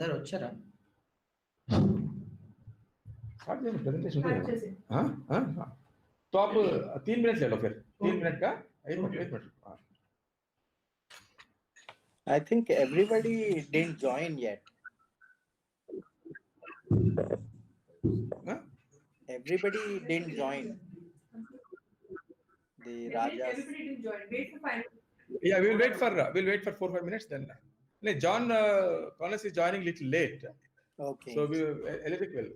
Sir, వచ్చారా? Start చేయండి presentation ఉంటుంది కదా तो आप 3 मिनट ले लो फिर 3 मिनट का 1 minute I think everybody didn't join yet. Everybody didn't join. The Rajas. Everybody didn't join. Wait for 5 minutes. Yeah, we'll wait for 4-5 minutes then. No, John Konhaus is joining little late. Okay. So Alarik will.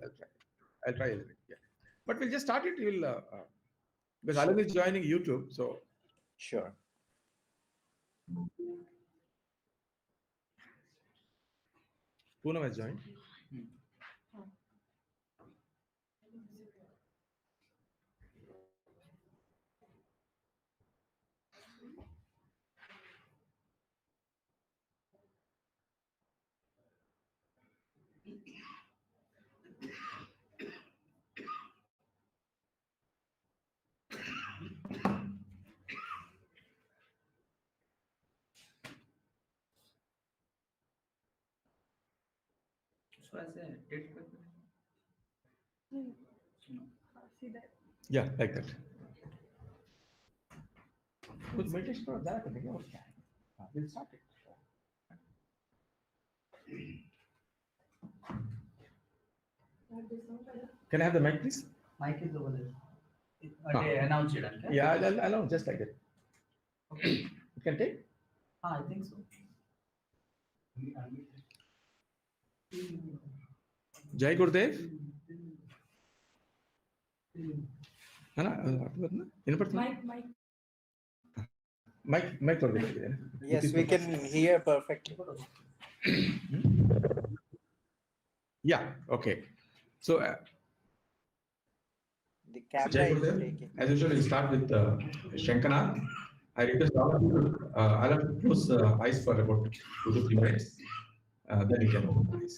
I'll try Alarik. Yeah, but we'll just start it. We'll because Alarik is joining YouTube. So Sure. Poonam has joined. So as a date. See that. Yeah, like that. कुछ meditation और ज़्यादा करने और क्या है? We'll start it. Can I have the mic, please? Mic is over there. Okay, announce it. Okay? Yeah, I'll announce just like that. Okay. You can take? I think so. जय गुरुदेव है ना इन पर माइक कर दे Yes, we can hear perfectly. Yeah, okay. So The camera Jai is Gurudev, taking. as usual, we'll start with Shankana. I request all of you to I'll have to close eyes for about 2 to 3 minutes. Then you can open the eyes.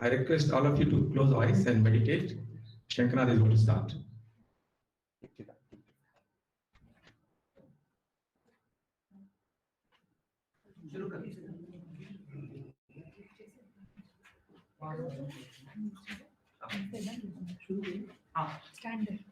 I request all of you to close eyes and meditate. Shankana is going to start. शुरू कर दीजिए. Stand there.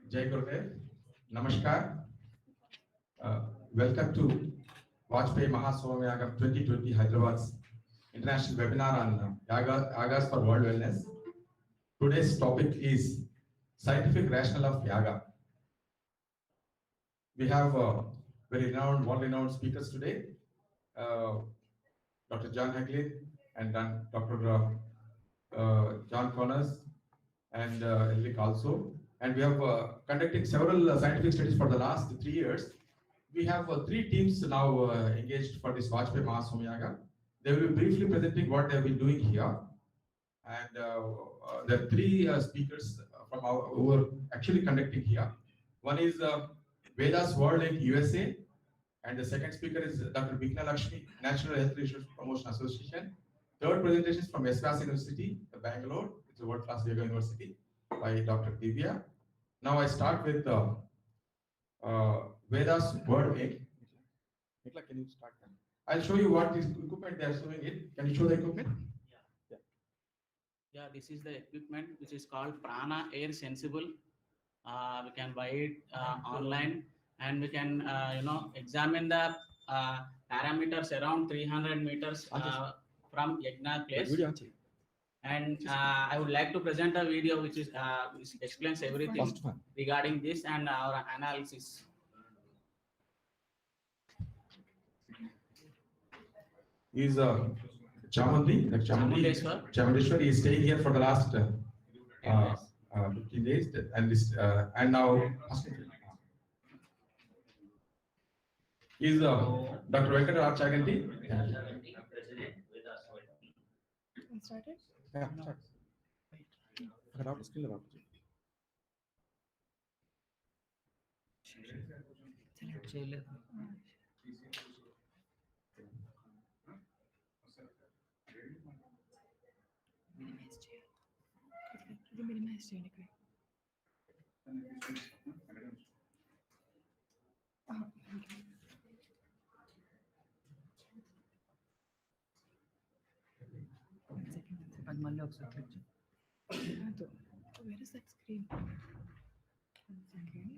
Jai Gurudev, Namaskar. Welcome to Vajapeya Maha Soma Yaga 2020 Hyderabad's international webinar on Yagas for World Wellness. Today's topic is scientific rationale of Yaga. We have very renowned, world-renowned speakers today, Dr. John Hagelin and Dr. John Connors and Alarik also. And we have conducted several scientific studies for the last 3 years. We have 3 teams now engaged for this Vajapeya Maha Soma Yaga. They will be briefly presenting what they have been doing here. And there are 3 speakers from who are actually conducting here. One is Vedas World in USA, and the second speaker is Dr. Bikna Lakshmi, National Health Research Promotion Association. Third presentation is from SVAS University, Bangalore. It's a world-class yoga university by Dr. Divya. Now I start with Vedas World Inc. Nikla, can you start? I'll show you what this equipment they are showing it. Can you show the equipment? Yeah, this is the equipment which is called Prana Air Sensible. We can buy it online, and we can examine the parameters around 300 meters from Yagna place. And I would like to present a video which explains everything regarding this and our analysis. He's Chamundeshwar. He is staying here for the last 15 days, and now he's Dr. Venkata Chaganti. Started? Yeah, start. ఇది minimize చేయండి ఇక్కడ. అది మళ్ళీ ఒకసారి click చేయి. Where is that screen? 1 second.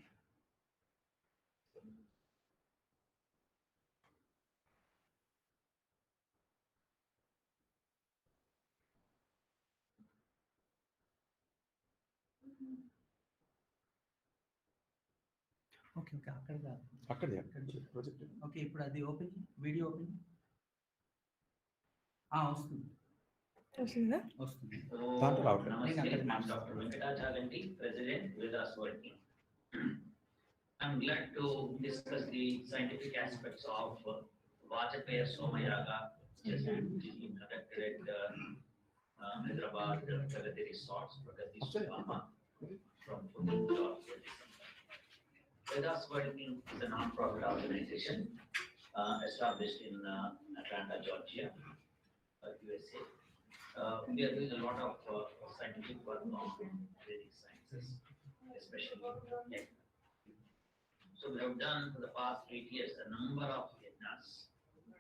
Okay okay అక్కడ కాదు. అక్కడ ప్రాజెక్ట్. ఓకే ఇప్పుడు అది ఓపెన్ వీడియో ఓపెన్ వస్తుంది వస్తుందా? వస్తుంది. Dr. Venkata Chaganti, President, Vedas World Inc. I'm glad to discuss the scientific aspects of Vajapeya Somayaga, which is being conducted at Hyderabad Pragati Resorts, Pragati Sudhama, from 14th of December. Vedas World Inc. is a non-profit organization established in Atlanta, Georgia, USA. We are doing a lot of scientific work on Vedic sciences, especially So we have done for the past 8 years a number of yajnas,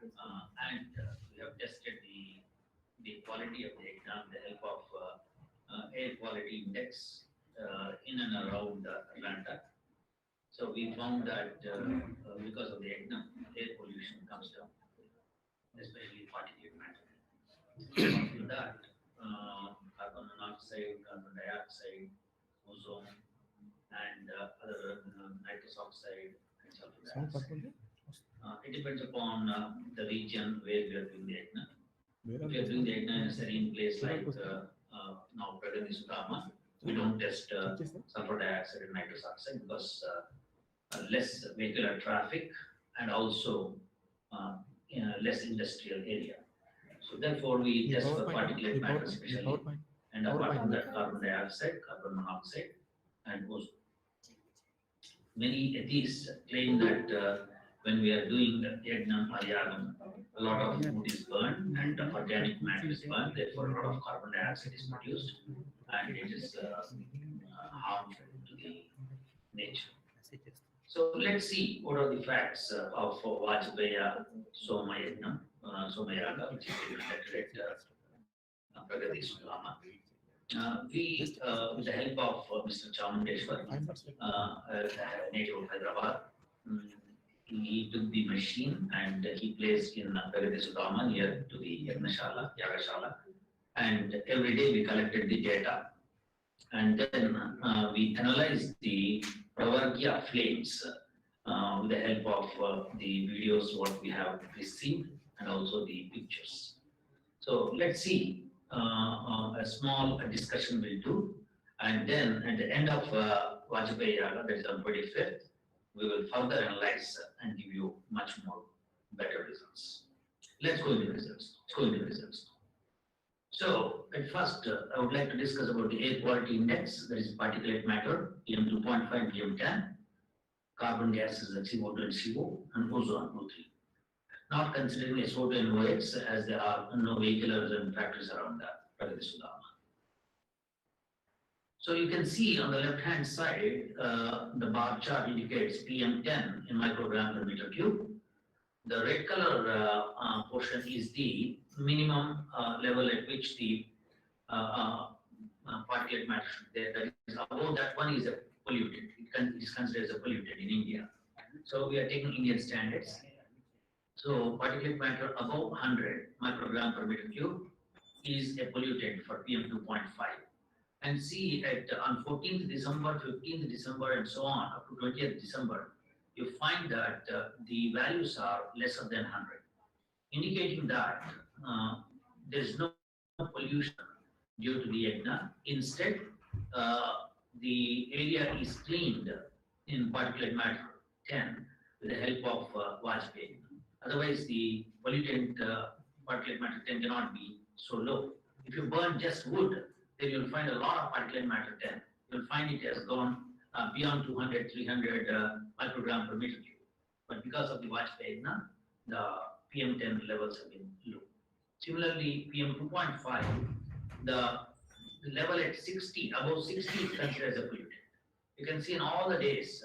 and we have tested the quality of the yajna with the help of air quality index in and around Atlanta. So we found that because of the yajna, air pollution comes down, especially particulate matter. After that, carbon monoxide, carbon dioxide, ozone, and other nitrous oxide and sulfur dioxide. It depends upon the region where we are doing the yajna. If you are doing the yajna in a serene place like now Pragati Sudhama, we don't test sulfur dioxide and nitrous oxide because less vehicular traffic and also less industrial area. So therefore, we test for particulate matter especially, and apart from that, carbon dioxide, carbon monoxide, and ozone. Many atheists claim that when we are doing yajnam or yagam, a lot of food is burned and organic matter is burned, therefore a lot of carbon dioxide is produced and it is harmful to the nature. So let's see what are the facts of Vajapeya Somayaga, which is implemented at Pragati Sudhama. We, with the help of Mr. Chamundeshwar, a native of Hyderabad, he took the machine and he placed in Pragati Sudhama near to the Yagnashala, Yagashala, and every day we collected the data. And then we analyzed the Pravargya flames with the help of the videos what we have received and also the pictures. So let's see, a small discussion will do, and then at the end of Vajapaye Yaga, that is on 25th, we will further analyze and give you much more better results. Let's go into the results. So at first, I would like to discuss about the air quality index, that is particulate matter, PM2.5, PM10, carbon gases like CO2 and CO, and ozone, O3. Not considering SO2 and OX as there are no vehicles and factories around that, Pragati Sudhama. So you can see on the left-hand side, the bar chart indicates PM10 in microgram per meter cube. The red color portion is the minimum level at which the particulate matter should be there. That is above that one is a polluted. It is considered as a polluted in India. So we are taking Indian standards. So particulate matter above 100 microgram per meter cube is a pollutant for PM2.5. And see at on 14th December, 15th December, and so on up to 20th December, you find that the values are lesser than 100, indicating that there is no pollution due to the yajna. Instead, the area is cleaned in particulate matter 10 with the help of Vajapaye. Otherwise, the pollutant particulate matter 10 cannot be so low. If you burn just wood, then you'll find a lot of particulate matter 10. You'll find it has gone beyond 200, 300 microgram per meter cube. But because of the Vajapaye, the PM10 levels have been low. Similarly, PM2.5, the level at 60, above 60 is considered as a pollutant. You can see in all the days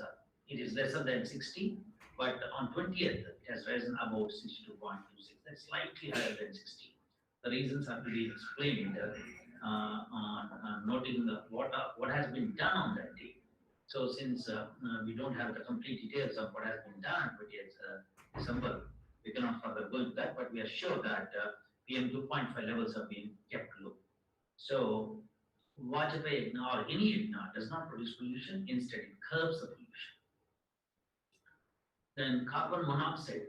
it is lesser than 60, but on 20th it has risen about 62.26. That's slightly higher than 60. The reasons are to be explained noting what has been done on that day. So since we don't have the complete details of what has been done, but it's December, we cannot further go into that, but we are sure that PM2.5 levels have been kept low. So Vajapaye or any yajna does not produce pollution, instead it curbs the pollution. Then carbon monoxide,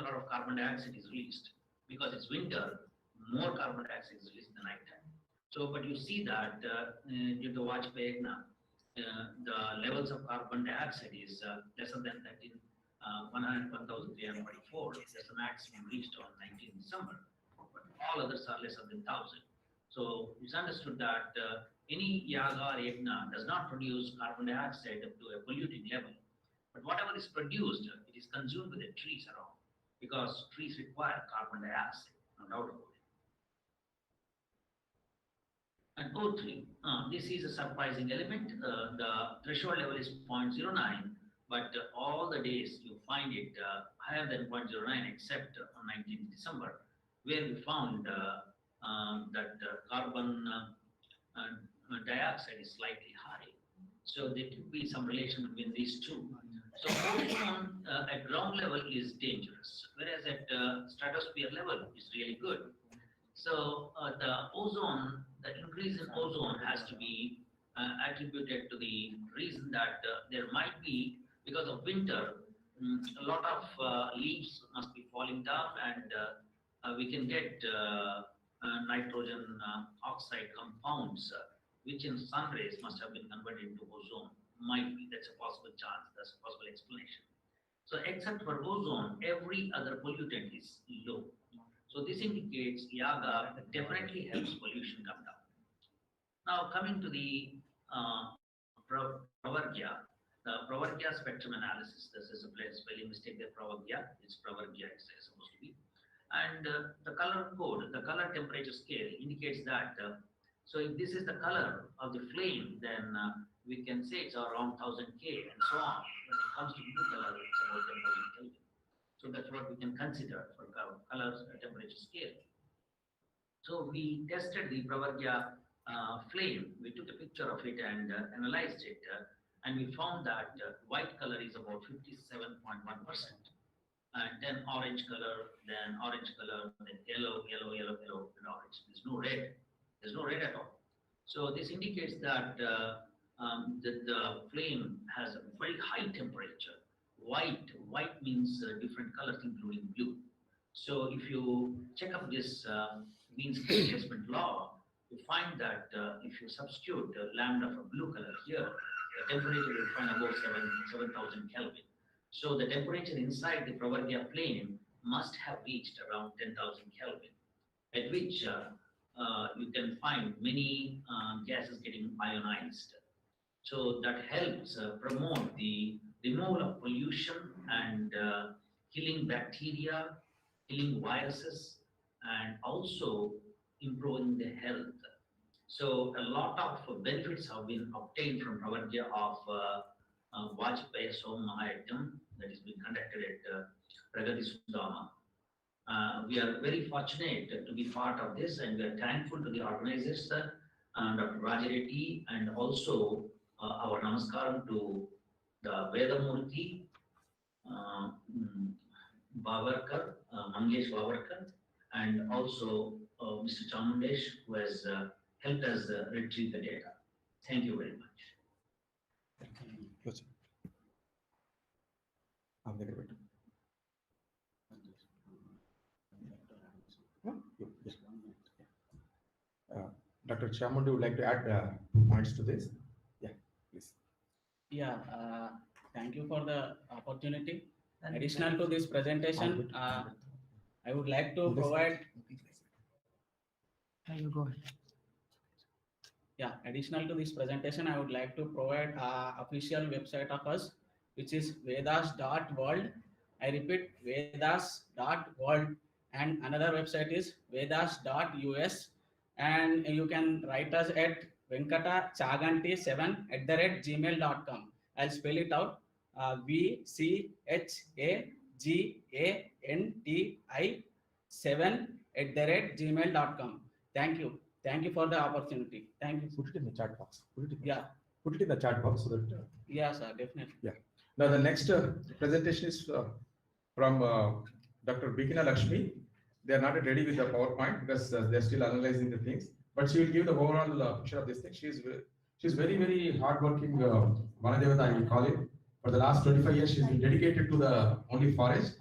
lot of carbon dioxide is released. Because it's winter, more carbon dioxide is released in the night time. So, but you see that due to Vajapaye, the levels of carbon dioxide is lesser than that in 1,344. That's the maximum reached on 19th December. But all others are lesser than 1,000. So it's understood that any yaga or yajna does not produce carbon dioxide up to a polluting level. But whatever is produced, it is consumed by the trees around, because trees require carbon dioxide, no doubt about it. And O3, this is a surprising element. The threshold level is 0.09, but all the days you find it higher than 0.09 except on 19th December, where we found that carbon dioxide is slightly high. So there could be some relation between these two. So ozone at ground level is dangerous, whereas at stratosphere level is really good. So the ozone, the increase in ozone has to be attributed to the reason that there might be, because of winter, a lot of leaves must be falling down, and we can get nitrogen oxide compounds, which in sun rays must have been converted into ozone. Might be, that's a possible chance, that's a possible explanation. So except for ozone, every other pollutant is low. So this indicates Yaga definitely helps pollution come down. Now coming to the Pravargya, the Pravargya spectrum analysis. This is a spelling mistake there, Pravargya, it's Pravargya it's supposed to be. And the color code, the color temperature scale indicates that, so if this is the color of the flame, then we can say it's around 1000 K and so on. When it comes to blue color, it's about 10,000 Kelvin. So that's what we can consider for color temperature scale. So we tested the Pravargya flame. We took a picture of it and analyzed it, and we found that white color is about 57.1%, and then orange color, then yellow, and orange. There's no red. There's no red at all. So this indicates that the flame has a very high temperature. White means different colors, including blue. So if you check up this means displacement law, you find that if you substitute lambda for blue color here, the temperature will find about 7,000 Kelvin. So the temperature inside the Pravargya flame must have reached around 10,000 Kelvin, at which you can find many gases getting ionized. So that helps promote the removal of pollution and killing bacteria, killing viruses, and also improving the health. So a lot of benefits have been obtained from Pravargya of Vajapeya Soma Yagas that is being conducted at Pragati Sudhama. We are very fortunate to be part of this, and we are thankful to the organizers, Dr. Rajareddy, and also our namaskaram to the Vedamurti, Bavarkar, Mangesh Bavarkar, and also Mr. Chamundesh, who has helped us retrieve the data. Thank you very much. Close. Dr. Chamunde would like to add points to this. Yeah, please. Yeah, thank you for the opportunity. Additional to this presentation, I would like to provide. You go ahead. Yeah, additional to this presentation, I would like to provide official website of us, which is vedas.world. I repeat, vedas.world, and another website is vedas.us, and you can write us at venkatachaganti7@gmail.com. I'll spell it out. VCHAGANTI7@gmail.com. Thank you. Thank you for the opportunity. Thank you. Put it in the chat box. Put it in the chat box so that. Yeah, sir, definitely. Yeah. Now the next presentation is from Dr. Bikina Lakshmi. They are not ready with the PowerPoint because they're still analyzing the things. But she will give the overall picture of this thing. She's very, very hardworking Vanadevata, I will call it. For the last 25 years, she's been dedicated to the only forest.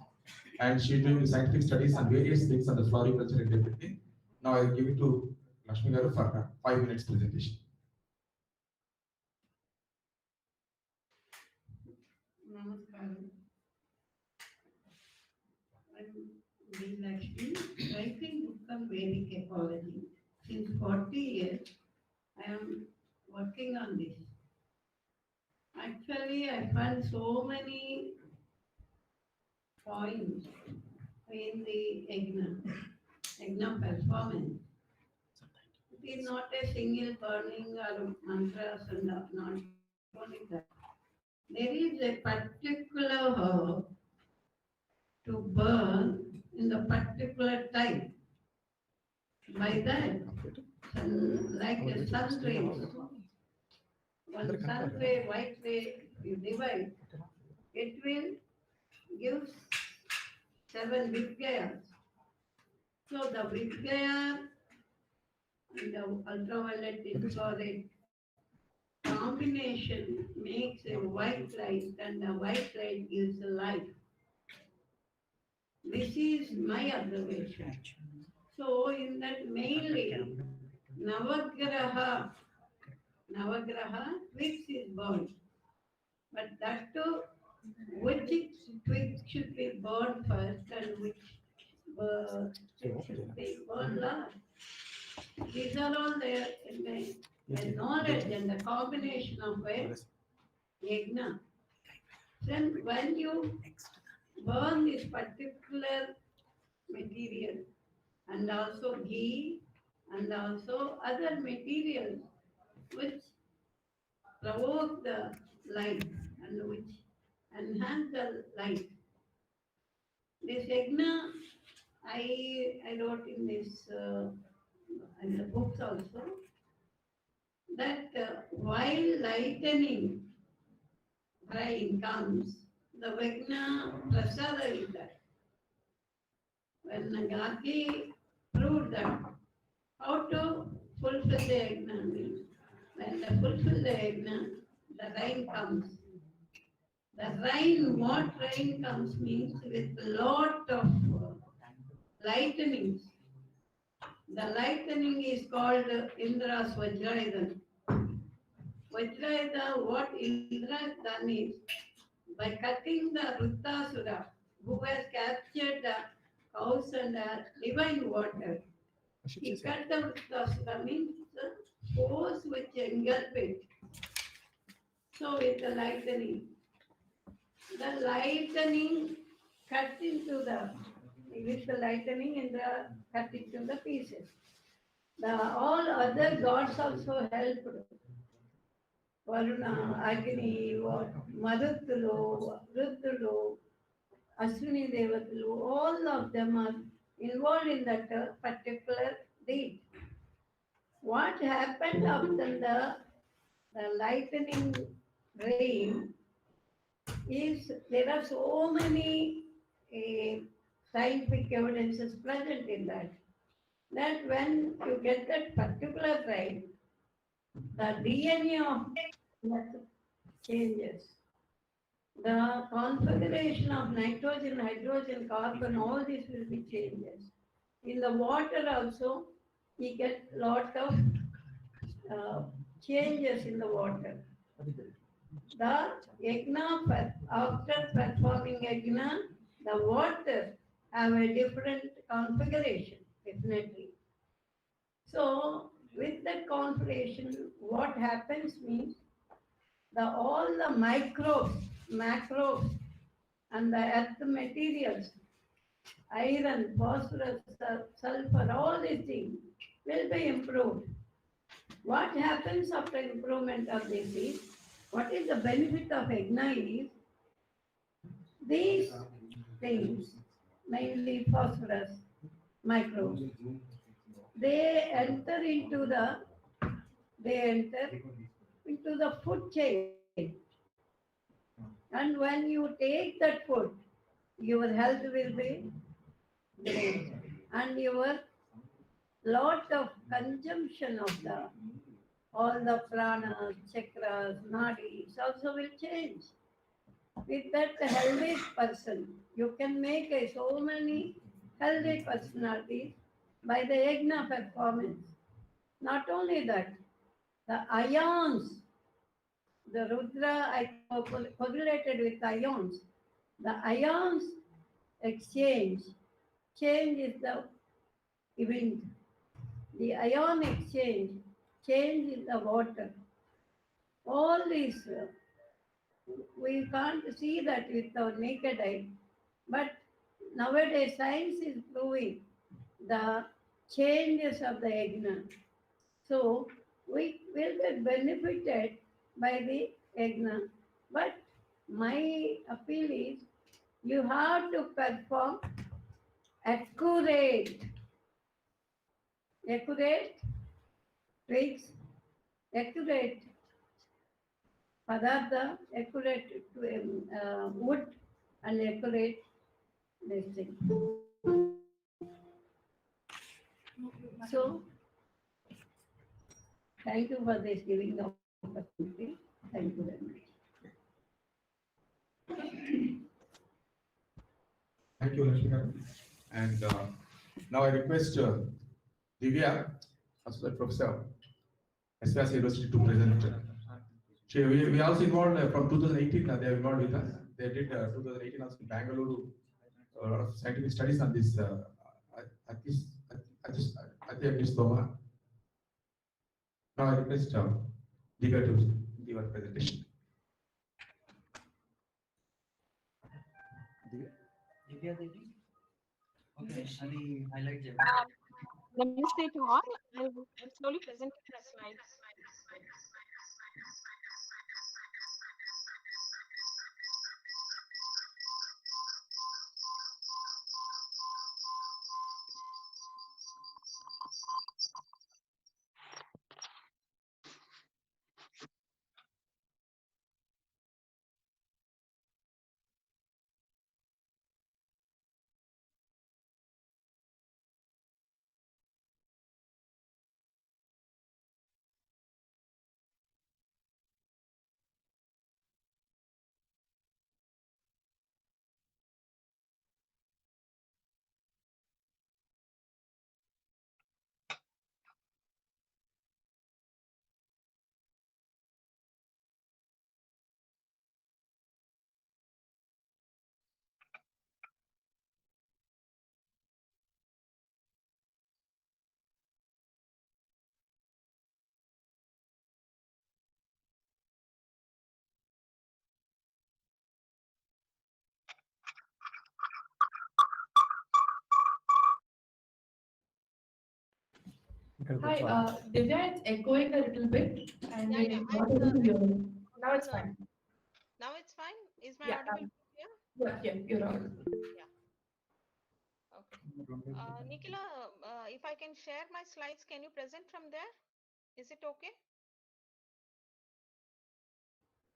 and she's doing scientific studies on various things on the floriculture and everything. Now I give it to Lakshmi Garu for her 5 minutes presentation. Namaskaram. I'm V. Lakshmi, writing book on Vedic ecology. Since 40 years, I am working on this. Actually, I found so many points in the Yagna performance. It is not a single burning or mantras and not only that. There is a particular herb to burn in the particular time. By that, like a sun rays, one sun ray, white ray, you divide, it will give 7 Vidyas. So the Vidya and the ultraviolet infrared combination makes a white light, and the white light gives life. This is my observation. So in that mainly Navagraha twigs is burned. But that too, which twig should be burned first and which should be burned last. These are all there in the knowledge and the combination of a yagna. Then when you burn this particular material and also ghee and also other materials which provoke the light and which enhance the light. This yagna I wrote in this in the books also that while lightening rain comes, the Vajna Prasada is that. When Nagaki proved that how to fulfill the yagna means, when they fulfill the yagna, the rain comes. The rain, what rain comes means with lot of lightnings. The lightning is called Indra's Vajrayuda. Vajrayuda, what Indra has done is, by cutting the Ruttasura, who has captured the cows and the divine water, he cut the Ruttasura, means the force which engulfed it. So with the lightning cut into the, with the lightning in the cut into the pieces. All other gods also helped. Varuna, Agni, Maruttulu, Ruddulu, Ashwini Devatulu, all of them are involved in that particular deed. What happened after the lightning rain is there are so many scientific evidences present in that when you get that particular rain, the DNA of that changes. The configuration of nitrogen, hydrogen, carbon, all this will be changes. In the water also, we get lot of changes in the water. The yagna, after performing yagna, the water have a different configuration, definitely. So, with that configuration, what happens means, all the microbes, macrobes, and the earth materials, iron, phosphorus, sulfur, all these things will be improved. What happens after improvement of this is, what is the benefit of yagna is, these things, mainly phosphorus, microbes, they enter into the food chain. And when you take that food, your health will be great. And your lot of consumption of all the pranas, chakras, nadis also will change. with that healthy person. You can make so many healthy personalities by the yajna performance. Not only that, the ions, the Rudra I correlated with ions. The ions exchange. Change is the event. The ion exchange, change in the water. All these, we can't see that with our naked eye. But nowadays, science is proving the changes of the yajna. So, we will get benefited by the yajna. But my appeal is you have to perform accurate, accurate twigs, accurate padartha, accurate to, wood, and accurate this thing. So, thank you for this giving the opportunity. Thank you very much. Thank you, Lakshmi. And now I request Divya, Associate Professor, SVS University, to present. We also involved from 2018, they are involved with us. They did 2018 also in Bangalore, a lot of scientific studies on this. At this, I think Ms. Thoma. Now I request Divya to give a presentation. Divya Devi? Okay, అది highlight చేయండి. Namaste to all. I'll slowly present the slides. Hi, Divya, it's echoing a little bit and Yeah, we're yeah. not able to hear you. Now it's No, fine. now it's fine. Is my Yeah, audible clear? yeah, you're audible. Yeah. Okay. Nikhila, if I can share my slides, can you present from there? Is it okay?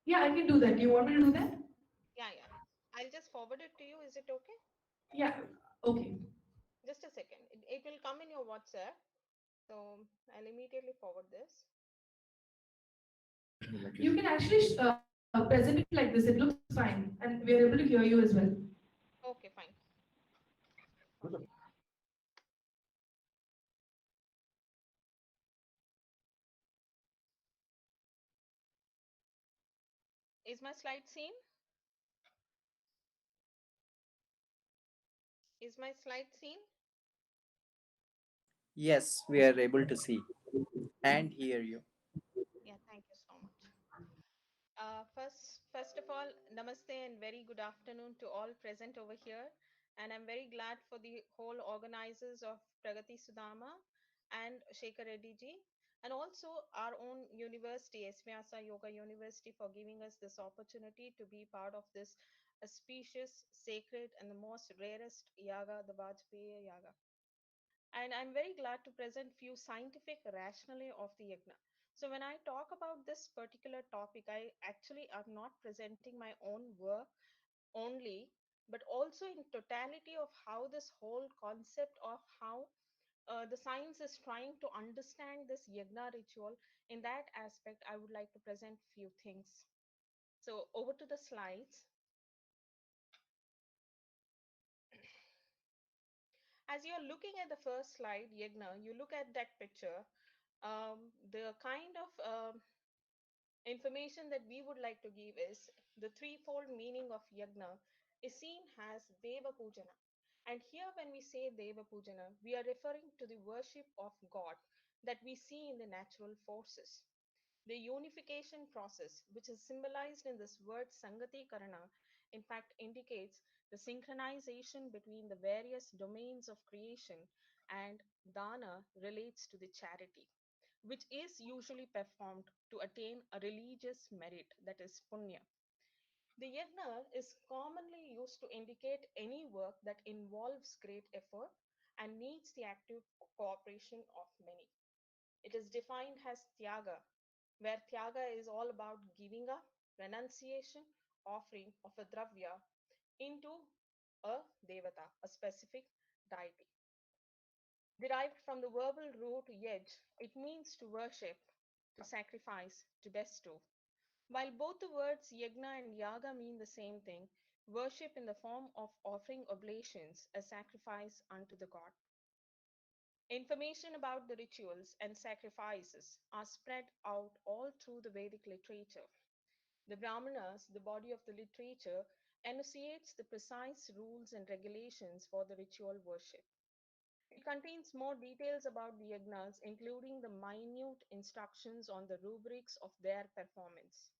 Yeah, I can do that. Do you want me to do that? Yeah, yeah. I'll just forward it to you. Is it okay? Yeah, okay. Just a second. It will come in your WhatsApp. So I'll immediately forward this. You can actually present it like this. It looks fine and we're able to hear you as well. Okay, fine. Is my slide seen? Is my slide seen? Yes, we are able to see and hear you. Yeah, thank you so much. First of all, namaste and very good afternoon to all present over here. And I'm very glad for the whole organizers of Pragati Sudhama and Shekhar Reddy ji, and also our own university, SVS Yoga University, for giving us this opportunity to be part of this auspicious, sacred, and the most rarest yaga, the Vajapeya Yaga. And I'm very glad to present few scientific rationale of the yagna. So when I talk about this particular topic, I actually am not presenting my own work only, but also in totality of how this whole concept of how the science is trying to understand this yagna ritual. In that aspect, I would like to present few things. So over to the slides. As you're looking at the first slide, Yagna, you look at that picture, the kind of information that we would like to give is the threefold meaning of yagna is seen as Deva Pujana. And here, when we say Deva Pujana, we are referring to the worship of God that we see in the natural forces. The unification process, which is symbolized in this word Sangati Karana, in fact indicates the synchronization between the various domains of creation, and dana relates to the charity, which is usually performed to attain a religious merit, that is punya. The yagna is commonly used to indicate any work that involves great effort and needs the active cooperation of many. It is defined as tyaga, where tyaga is all about giving up, renunciation, offering of a dravya into a devata, a specific deity. Derived from the verbal root yaj, it means to worship, to sacrifice, to bestow. While both the words yagna and yaga mean the same thing, worship in the form of offering oblations, a sacrifice unto the god. Information about the rituals and sacrifices are spread out all through the Vedic literature. The Brahmanas, the body of the literature, enunciates the precise rules and regulations for the ritual worship. It contains more details about the yagnas, including the minute instructions on the rubrics of their performance.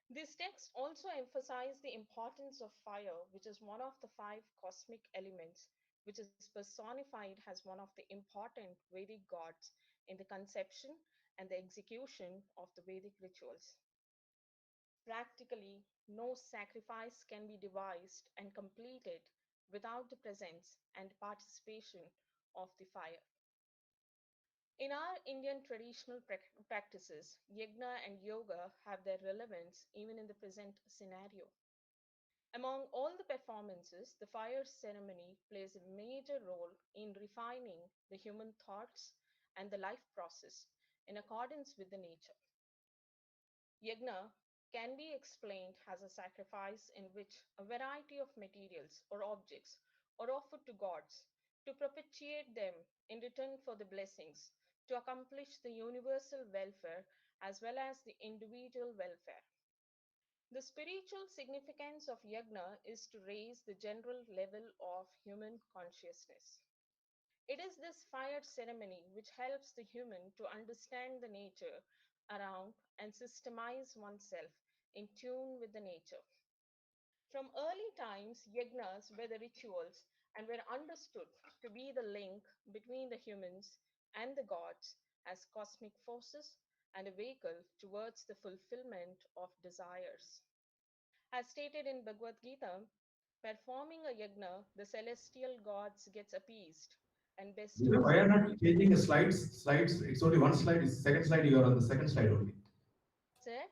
These texts also emphasize the importance of fire, which is one of the five cosmic elements, which is personified as one of the important Vedic gods in the conception and the execution of the Vedic rituals. Practically, no sacrifice can be devised and completed without the presence and participation of the fire. In our Indian traditional practices, yagna and yoga have their relevance even in the present scenario. Among all the performances, the fire ceremony plays a major role in refining the human thoughts and the life process in accordance with the nature. Yagna can be explained as a sacrifice in which a variety of materials or objects are offered to gods to propitiate them in return for the blessings, to accomplish the universal welfare as well as the individual welfare. The spiritual significance of yagna is to raise the general level of human consciousness. It is this fire ceremony which helps the human to understand the nature around and systemize oneself in tune with the nature. From early times, yagnas were the rituals and were understood to be the link between the humans and the gods as cosmic forces and a vehicle towards the fulfillment of desires. As stated in Bhagavad Gita, performing a yagna, the celestial gods gets appeased and Why bestows. are not changing the slides? Slides, it's only one slide. It's second slide. You are on the second slide only. Sir,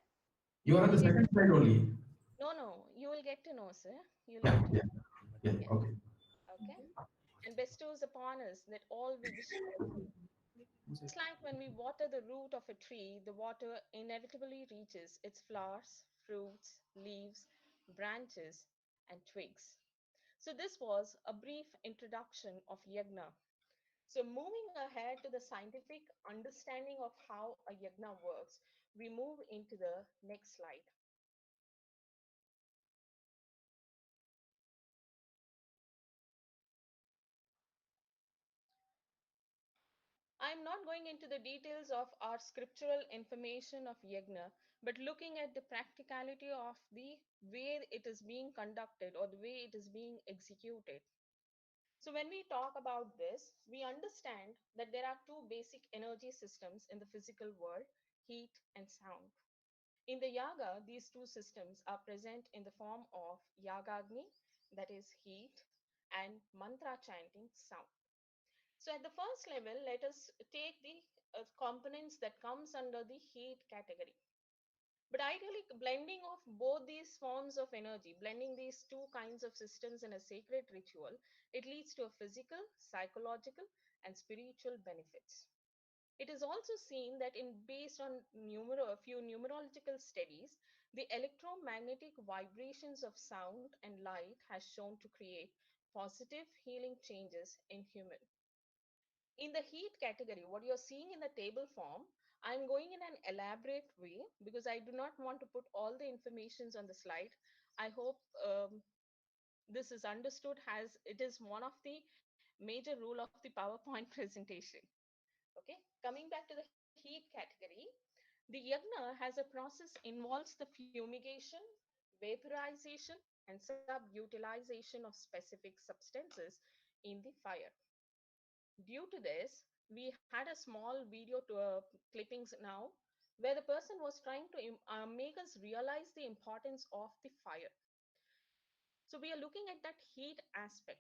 You you are on will the get second slide only. no, you will get to know, sir. You'll Yeah, get to yeah, know. yeah. Yeah, Okay. okay. And bestows upon us that all we wish for. Just like when we water the root of a tree, the water inevitably reaches its flowers, fruits, leaves, branches, and twigs. So, this was a brief introduction of yagna. So, moving ahead to the scientific understanding of how a yagna works, we move into the next slide. I'm not going into the details of our scriptural information of yagna, but looking at the practicality of the way it is being conducted or the way it is being executed. So, when we talk about this, we understand that there are two basic energy systems in the physical world: heat and sound. In the Yaga, these two systems are present in the form of Yagagni, that is heat, and mantra chanting sound. So at the first level, let us take the components that comes under the heat category. But ideally, blending of both these forms of energy, blending these two kinds of systems in a sacred ritual, it leads to a physical, psychological, and spiritual benefits. It is also seen that in based on a few numerological studies, the electromagnetic vibrations of sound and light has shown to create positive healing changes in human. In the heat category, what you're seeing in the table form, I'm going in an elaborate way because I do not want to put all the informations on the slide. I hope this is understood as it is one of the major rule of the PowerPoint presentation. Okay, coming back to the heat category, the yagna has a process involves the fumigation, vaporization, and subutilization of specific substances in the fire. Due to this, we had a small video to clippings now where the person was trying to make us realize the importance of the fire. So we are looking at that heat aspect.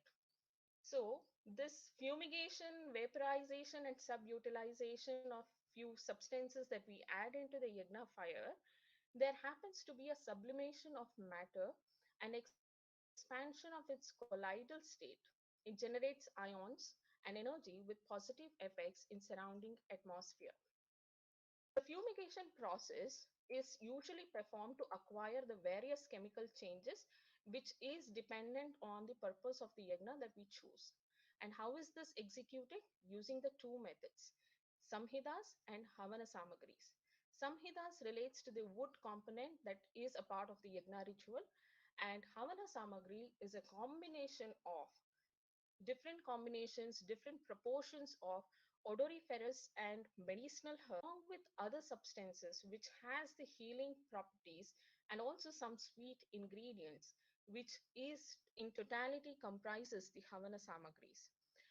So this fumigation, vaporization, and subutilization of few substances that we add into the yagna fire, there happens to be a sublimation of matter and expansion of its colloidal state. It generates ions and energy with positive effects in surrounding atmosphere. The fumigation process is usually performed to acquire the various chemical changes which is dependent on the purpose of the yagna that we choose. And how is this executed? Using the two methods, samhidas and havana samagris. Samhidas relates to the wood component that is a part of the yagna ritual, and havana samagri is a combination of different combinations, different proportions of odoriferous and medicinal herbs, along with other substances which has the healing properties, and also some sweet ingredients, which is in totality comprises the Havana Samagris.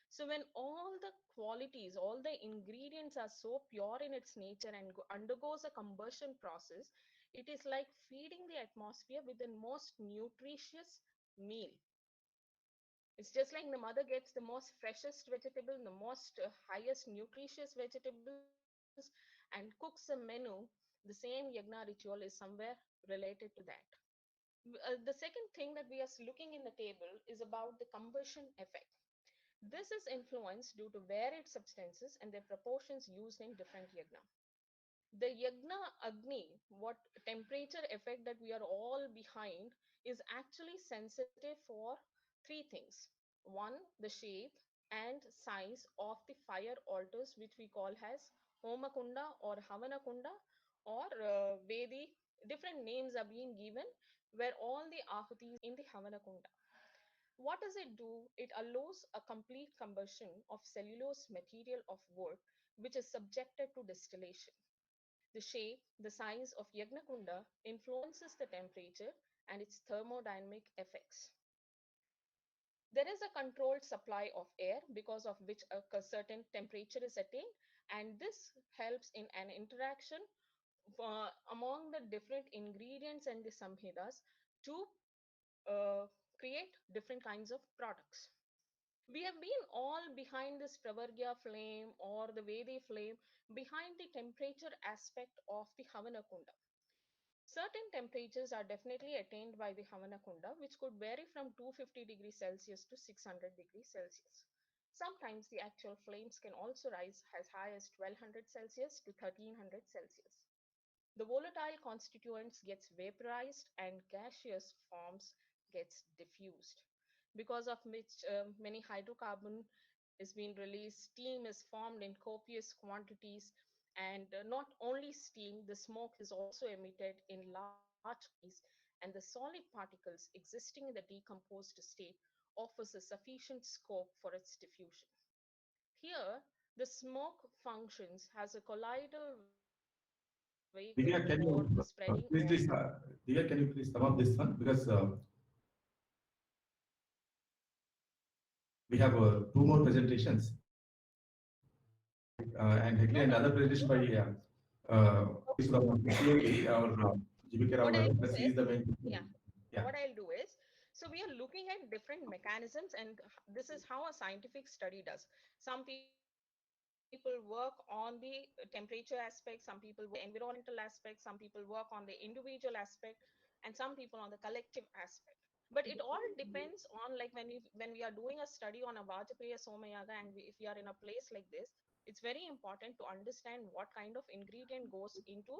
So when all the qualities, all the ingredients are so pure in its nature and undergoes a combustion process, it is like feeding the atmosphere with the most nutritious meal. It's just like the mother gets the most freshest vegetable, the most highest nutritious vegetables, and cooks a menu. The same yagna ritual is somewhere related to that. The second thing that we are looking in the table is about the combustion effect. This is influenced due to varied substances and their proportions used in different yagna. The yagna agni, what temperature effect that we are all behind, is actually sensitive for three things. One, the shape and size of the fire altars, which we call as homakunda or havanakunda, or vedi. Different names are being given where all the ahutis in the havanakunda. What does it do? It allows a complete combustion of cellulose material of wood, which is subjected to distillation. The shape, the size of Yagnakunda influences the temperature and its thermodynamic effects. There is a controlled supply of air because of which a certain temperature is attained, and this helps in an interaction among the different ingredients and the samhidas to create different kinds of products. We have been all behind this Pravargya flame or the Vedi flame behind the temperature aspect of the Havana Kunda. Certain temperatures are definitely attained by the Havana Kunda, which could vary from 250 degrees Celsius to 600 degrees Celsius. Sometimes the actual flames can also rise as high as 1200 Celsius to 1300 Celsius. The volatile constituents gets vaporized and gaseous forms gets diffused, because of which many hydrocarbon is being released, steam is formed in copious quantities, and not only steam, the smoke is also emitted in large quantities, and the solid particles existing in the decomposed state offers a sufficient scope for its diffusion. Here, the smoke functions as a colloidal vehicle for the spreading Divya, of can you Divya, can you please sum up this one because we have two more presentations and Hagelin and other presentation by G.B.K or G.B.K what I'll do plus he is, is the main. yeah, Yeah. what I'll do is, so we are looking at different mechanisms, and this is how a scientific study does. Some people work on the temperature aspect, some people work on the environmental aspect, some people work on the individual aspect, and some people on the collective aspect. But it all depends on, like, when we are doing a study on a Vajapeya Somayaga, and if we are in a place like this, it's very important to understand what kind of ingredient goes into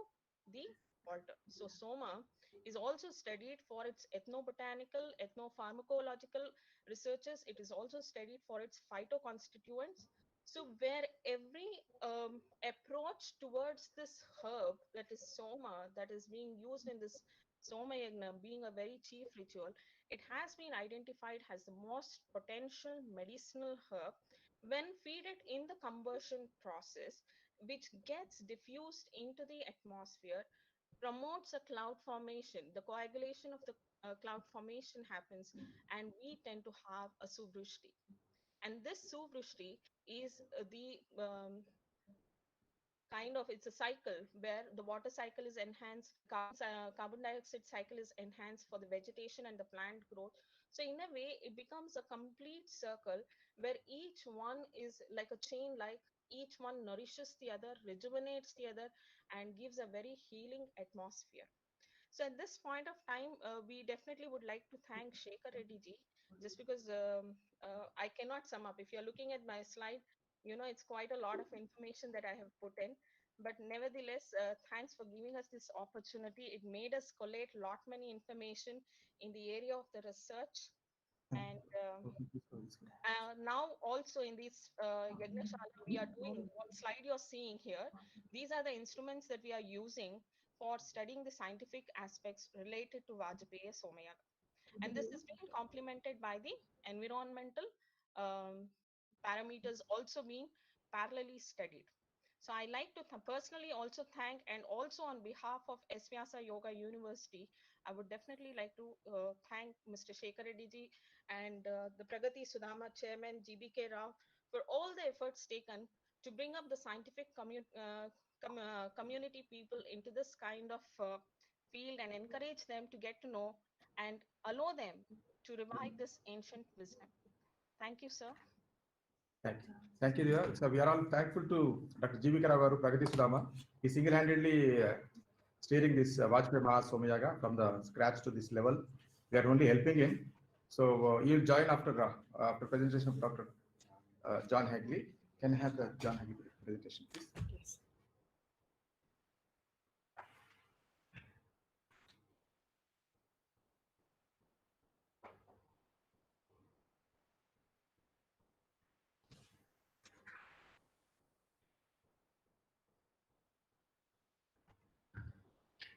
the altar. So Soma is also studied for its ethnobotanical, ethnopharmacological researches. It is also studied for its phytoconstituents. So where every approach towards this herb, that is Soma, that is being used in this Soma Yagna, being a very chief ritual, it has been identified as the most potential medicinal herb when feeded in the combustion process, which gets diffused into the atmosphere, promotes a cloud formation. The coagulation of the cloud formation happens, and we tend to have a suvrishti. And this suvrishti is the kind of, it's a cycle where the water cycle is enhanced, carbon dioxide cycle is enhanced for the vegetation and the plant growth. So in a way it becomes a complete circle where each one is like a chain, like each one nourishes the other, rejuvenates the other, and gives a very healing atmosphere. So at this point of time, we definitely would like to thank Shekhar Reddy ji, just because I cannot sum up. If you're looking at my slide, you know, it's quite a lot of information that I have put in. But nevertheless, thanks for giving us this opportunity. It made us collate lot many information in the area of the research. And now also in this Yagnashala, we are doing what slide you're seeing here. These are the instruments that we are using for studying the scientific aspects related to Vajapeya Somayaga. And this is being complemented by the environmental parameters also being parallelly studied. So I like to personally also thank, and also on behalf of Vyasa Yoga University, I would definitely like to thank Mr. Shekhar Reddy ji and the Pragati Sudhama chairman G.B.K. Rao for all the efforts taken to bring up the scientific community people into this kind of field and encourage them to get to know and allow them to revive this ancient wisdom. Thank you, sir. Thank you. Thank you, dear. So we are all thankful to Dr. G.B.K. Rao, Pragati Sudhama. He single-handedly steering this Vajapaye Maha Soma Yaga from the scratch to this level. We are only helping him. So he will join after presentation of Dr. John Hagelin. Can I have the John Hagelin presentation, please? Yes.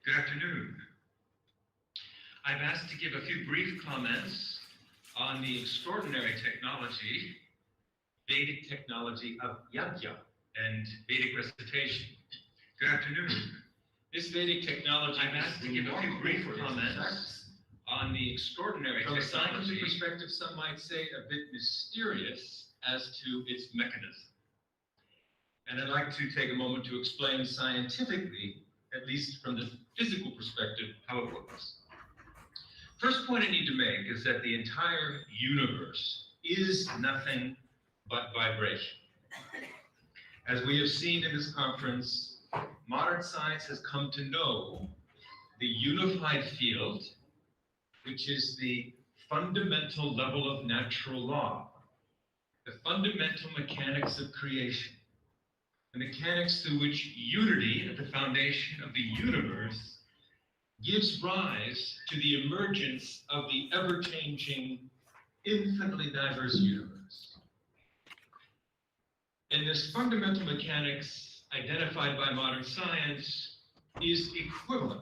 Good afternoon. I've asked to give a few brief comments on the extraordinary technology, Vedic technology of Yaga and Vedic recitation. Good afternoon. This Vedic technology, I've asked to give a few brief comments on the extraordinary technology. From a scientific perspective, some might say a bit mysterious as to its mechanism. And I'd like to take a moment to explain scientifically, at least from the physical perspective, how it works. First point I need to make is that the entire universe is nothing but vibration. As we have seen in this conference, modern science has come to know the unified field, which is the fundamental level of natural law, the fundamental mechanics of creation, the mechanics through which unity at the foundation of the universe gives rise to the emergence of the ever-changing, infinitely diverse universe. And this fundamental mechanics identified by modern science is equivalent.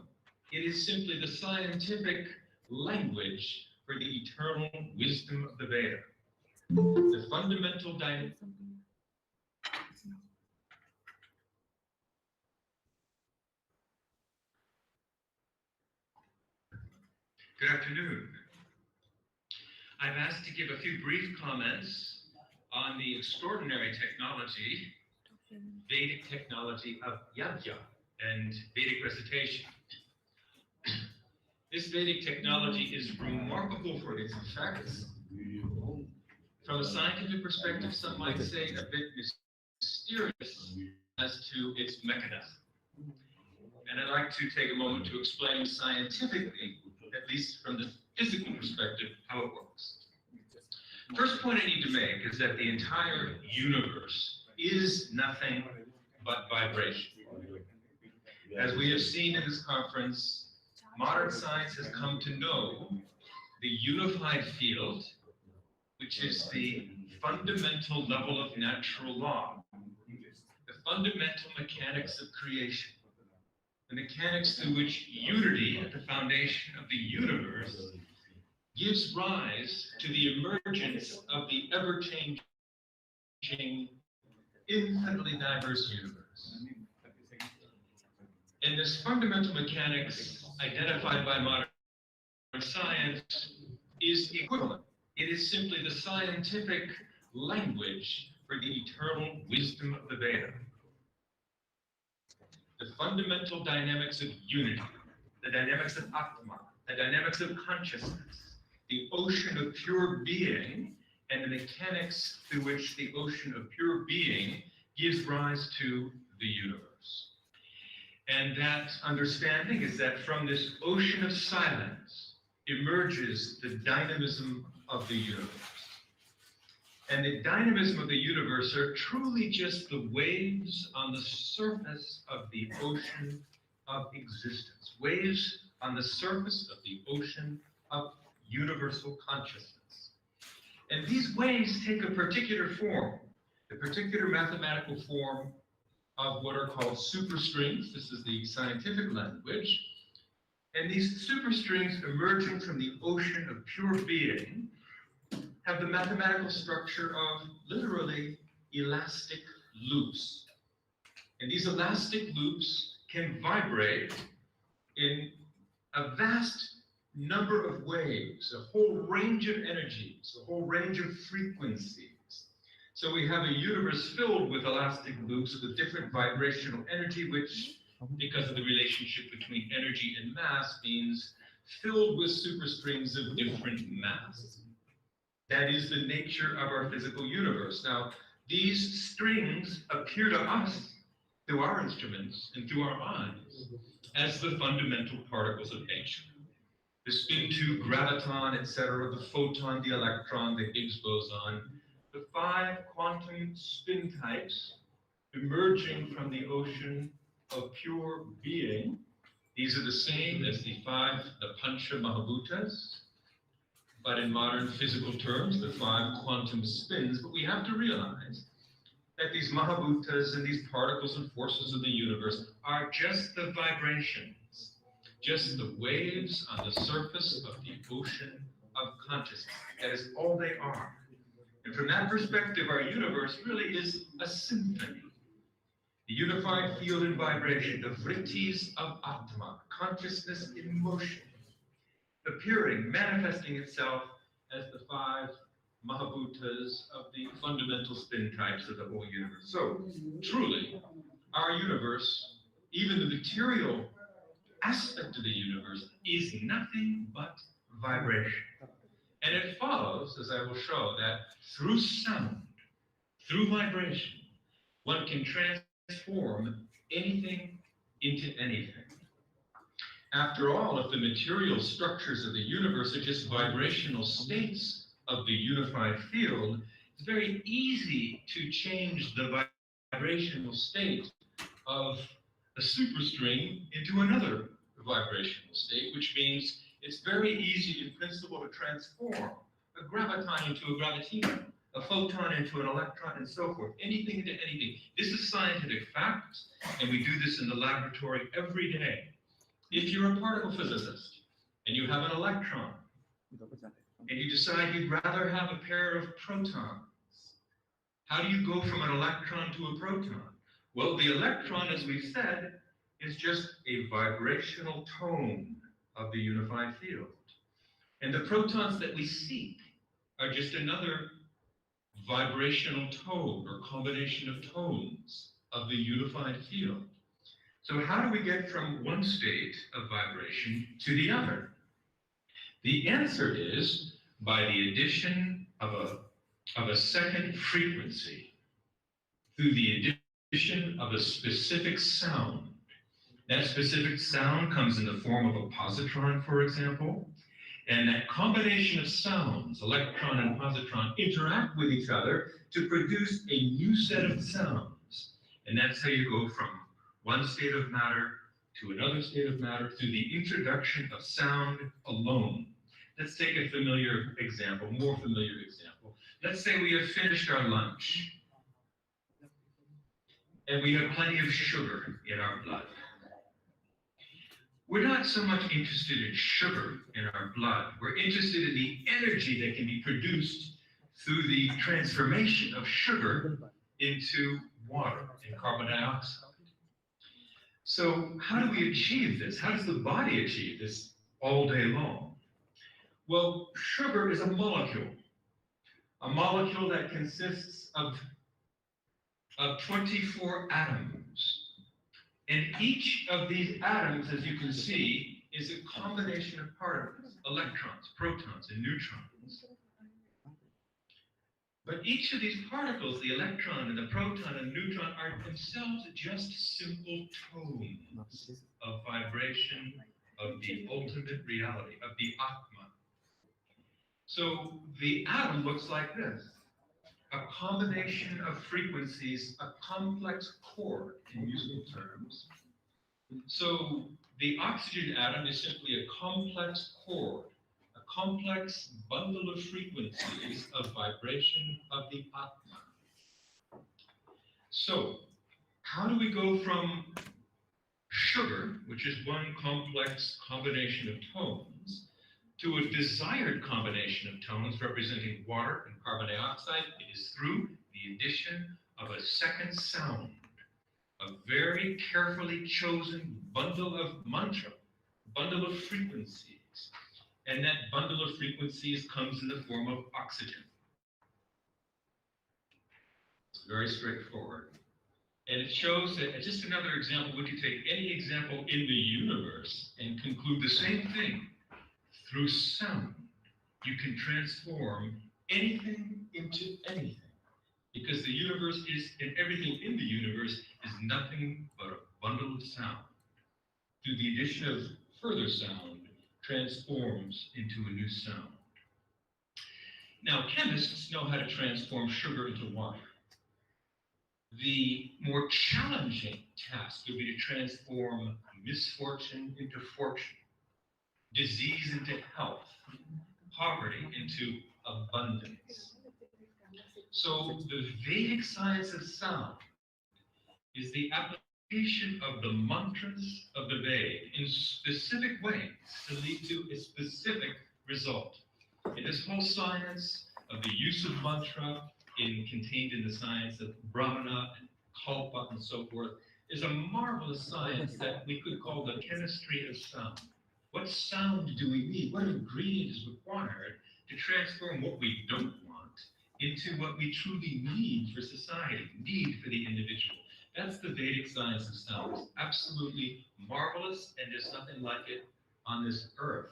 It is simply the scientific language for the eternal wisdom of the Veda. The fundamental dynamic. Good afternoon. I've asked to give a few brief comments on the extraordinary technology, Vedic technology of Yaga and Vedic recitation. This Vedic technology is remarkable for its effects. From a scientific perspective, some might say a bit mysterious as to its mechanism. And I'd like to take a moment to explain scientifically, at least from the physical perspective, how it works. First point I need to make is that the entire universe is nothing but vibration. As we have seen in this conference, modern science has come to know the unified field, which is the fundamental level of natural law, the fundamental mechanics of creation, the mechanics through which unity at the foundation of the universe gives rise to the emergence of the ever-changing, infinitely diverse universe. And this fundamental mechanics identified by modern science is equivalent. It is simply the scientific language for the eternal wisdom of the Veda. The fundamental dynamics of unity, the dynamics of Atma, the dynamics of consciousness, the ocean of pure being, and the mechanics through which the ocean of pure being gives rise to the universe. And that understanding is that from this ocean of silence emerges the dynamism of the universe. And the dynamism of the universe are truly just the waves on the surface of the ocean of existence, waves on the surface of the ocean of universal consciousness. And these waves take a particular form, a particular mathematical form of what are called superstrings. This is the scientific language. And these superstrings emerging from the ocean of pure being have the mathematical structure of literally elastic loops. And these elastic loops can vibrate in a vast number of waves, a whole range of energies, a whole range of frequencies. So we have a universe filled with elastic loops with different vibrational energy, which, because of the relationship between energy and mass, means filled with superstrings of different mass. That is the nature of our physical universe. Now, these strings appear to us through our instruments and through our eyes as the fundamental particles of nature. The spin 2, graviton, etc., the photon, the electron, the Higgs boson, the 5 quantum spin types emerging from the ocean of pure being. These are the same as the 5, the Pancha Mahabhutas, but in modern physical terms, the 5 quantum spins. But we have to realize that these Mahabhutas and these particles and forces of the universe are just the vibrations, just the waves on the surface of the ocean of consciousness. That is all they are. And from that perspective, our universe really is a symphony. The unified field and vibration, the vrittis of Atma, consciousness in motion, appearing, manifesting itself as the 5 Mahabhutas of the fundamental spin types of the whole universe. So, truly, our universe, even the material aspect of the universe, is nothing but vibration. And it follows, as I will show, that through sound, through vibration, one can transform anything into anything. After all, if the material structures of the universe are just vibrational states of the unified field, it's very easy to change the vibrational state of a superstring into another vibrational state, which means it's very easy in principle to transform a graviton into a gravitino, a photon into an electron, and so forth, anything into anything. This is scientific fact, and we do this in the laboratory every day. If you're a particle physicist and you have an electron and you decide you'd rather have a pair of protons, how do you go from an electron to a proton? Well, the electron, as we've said, is just a vibrational tone of the unified field. And the protons that we seek are just another vibrational tone or combination of tones of the unified field. So how do we get from one state of vibration to the other? The answer is by the addition of a second frequency through the addition of a specific sound. That specific sound comes in the form of a positron, for example, and that combination of sounds, electron and positron, interact with each other to produce a new set of sounds. And that's how you go from one state of matter to another state of matter through the introduction of sound alone. Let's take a familiar example, more familiar example. Let's say we have finished our lunch and we have plenty of sugar in our blood. We're not so much interested in sugar in our blood. We're interested in the energy that can be produced through the transformation of sugar into water and carbon dioxide. So how do we achieve this? How does the body achieve this all day long? Well, sugar is a molecule that consists of 24 atoms. And each of these atoms, as you can see, is a combination of particles, electrons, protons, and neutrons. But each of these particles, the electron and the proton and neutron, are themselves just simple tones of vibration of the ultimate reality, of the Atma. So the atom looks like this, a combination of frequencies, a complex chord in musical terms. So the oxygen atom is simply a complex chord, a complex bundle of frequencies of vibration of the Atma. So how do we go from sugar, which is one complex combination of tones, to a desired combination of tones representing water and carbon dioxide? It is through the addition of a second sound, a very carefully chosen bundle of mantra, bundle of frequencies. And that bundle of frequencies comes in the form of oxygen. It's very straightforward. And it shows that, just another example, we could take any example in the universe and conclude the same thing. Through sound, you can transform anything into anything. Because the universe is, and everything in the universe is nothing but a bundle of sound. Through the addition of further sound, transforms into a new sound. Now, chemists know how to transform sugar into water. The more challenging task would be to transform misfortune into fortune, disease into health, poverty into abundance. So the Vedic science of sound is the application of the mantras of the Veda in specific ways to lead to a specific result. And this whole science of the use of mantra contained in the science of Brahmana and Kalpa and so forth is a marvelous science that we could call the chemistry of sound. What sound do we need? What ingredient is required to transform what we don't want into what we truly need for society, need for the individual? That's the Vedic science of sound. It's absolutely marvelous, and there's nothing like it on this earth.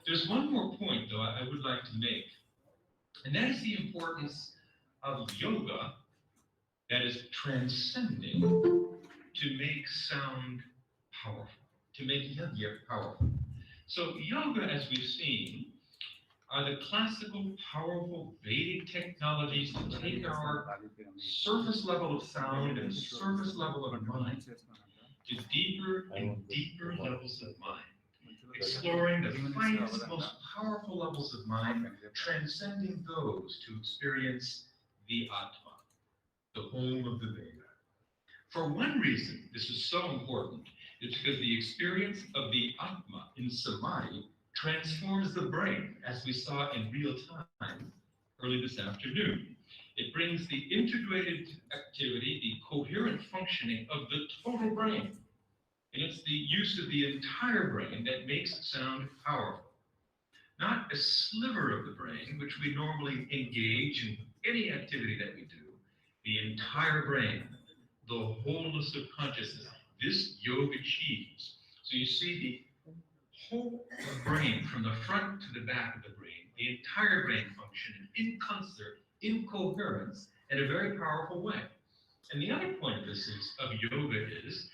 There's one more point, though, I would like to make, and that is the importance of yoga that is transcending to make sound powerful, to make yagya powerful. So yoga, as we've seen, are the classical, powerful Vedic technologies to take our surface level of sound and surface level of mind to deeper and deeper levels of mind, exploring the finest, most powerful levels of mind, transcending those to experience the Atma, the home of the Veda. For one reason, this is so important, it's because the experience of the Atma in Samadhi transforms the brain, as we saw in real time early this afternoon. It brings the integrated activity, the coherent functioning of the total brain. And it's the use of the entire brain that makes sound powerful. Not a sliver of the brain, which we normally engage in any activity that we do. The entire brain, the wholeness of consciousness, this yoga achieves. So you see the whole brain, from the front to the back of the brain, the entire brain functioning in concert, in coherence, in a very powerful way. And the other point of this of yoga is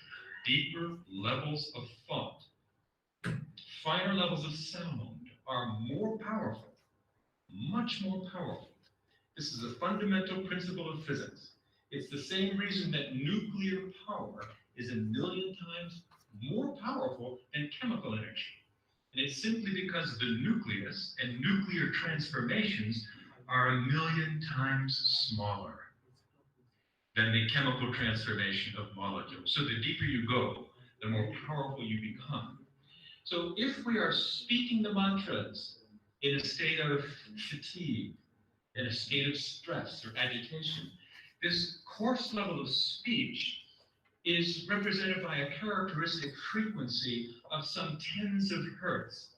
deeper levels of thought, finer levels of sound are more powerful, much more powerful. This is a fundamental principle of physics. It's the same reason that nuclear power is 1,000,000 times more powerful than chemical energy. And it's simply because the nucleus and nuclear transformations are 1,000,000 times smaller than the chemical transformation of molecules. So the deeper you go, the more powerful you become. So if we are speaking the mantras in a state of fatigue, in a state of stress or agitation, this coarse level of speech is represented by a characteristic frequency of some tens of hertz.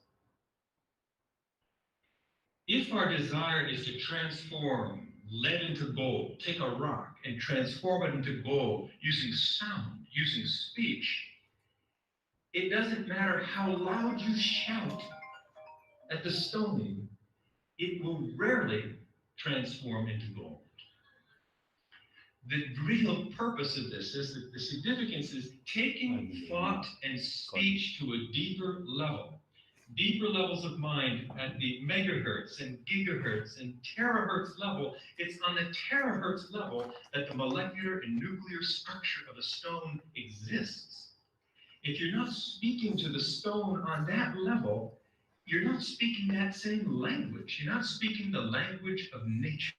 If our desire is to transform lead into gold, take a rock and transform it into gold using sound, using speech, it doesn't matter how loud you shout at the stone, it will rarely transform into gold. The real purpose of this is that the significance is taking thought and speech to a deeper level. Deeper levels of mind at the megahertz and gigahertz and terahertz level. It's on the terahertz level that the molecular and nuclear structure of a stone exists. If you're not speaking to the stone on that level, you're not speaking that same language. You're not speaking the language of nature.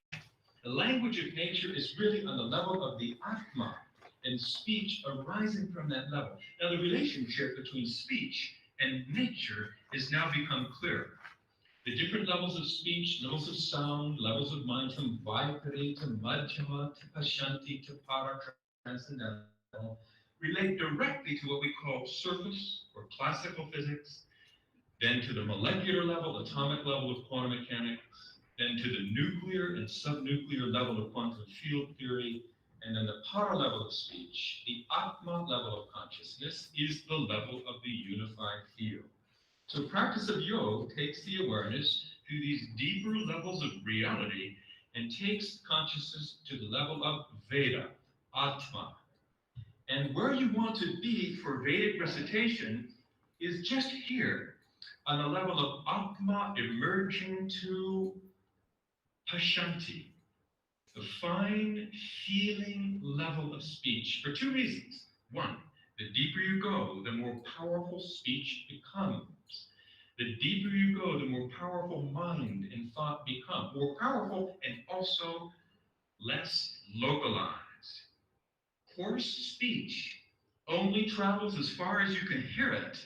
The language of nature is really on the level of the Atma, and speech arising from that level. Now, the relationship between speech and nature has now become clearer. The different levels of speech, levels of sound, levels of mind, from Vaikari to Madhyama to Pashanti to Para transcendental, relate directly to what we call surface or classical physics, then to the molecular level, atomic level of quantum mechanics, then to the nuclear and subnuclear level of quantum field theory, and then the para level of speech, the Atma level of consciousness, is the level of the unified field. So practice of yoga takes the awareness to these deeper levels of reality and takes consciousness to the level of Veda, Atma. And where you want to be for Vedic recitation is just here, on the level of Atma emerging to Pashanti, the fine, feeling level of speech, for two reasons. One, the deeper you go, the more powerful speech becomes. The deeper you go, the more powerful mind and thought become. More powerful and also less localized. Coarse speech only travels as far as you can hear it.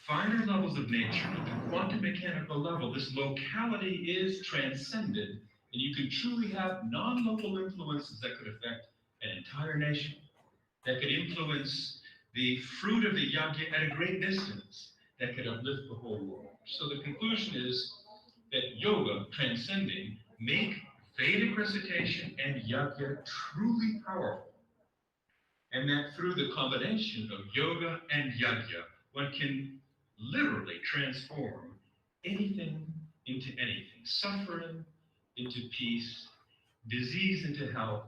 Finer levels of nature, at the quantum mechanical level, this locality is transcended, and you can truly have non-local influences that could affect an entire nation, that could influence the fruit of the Yaga at a great distance, that could uplift the whole world. So the conclusion is that yoga, transcending, make Vedic recitation and Yaga truly powerful, and that through the combination of yoga and Yaga, one can literally transform anything into anything. Suffering into peace, disease into health,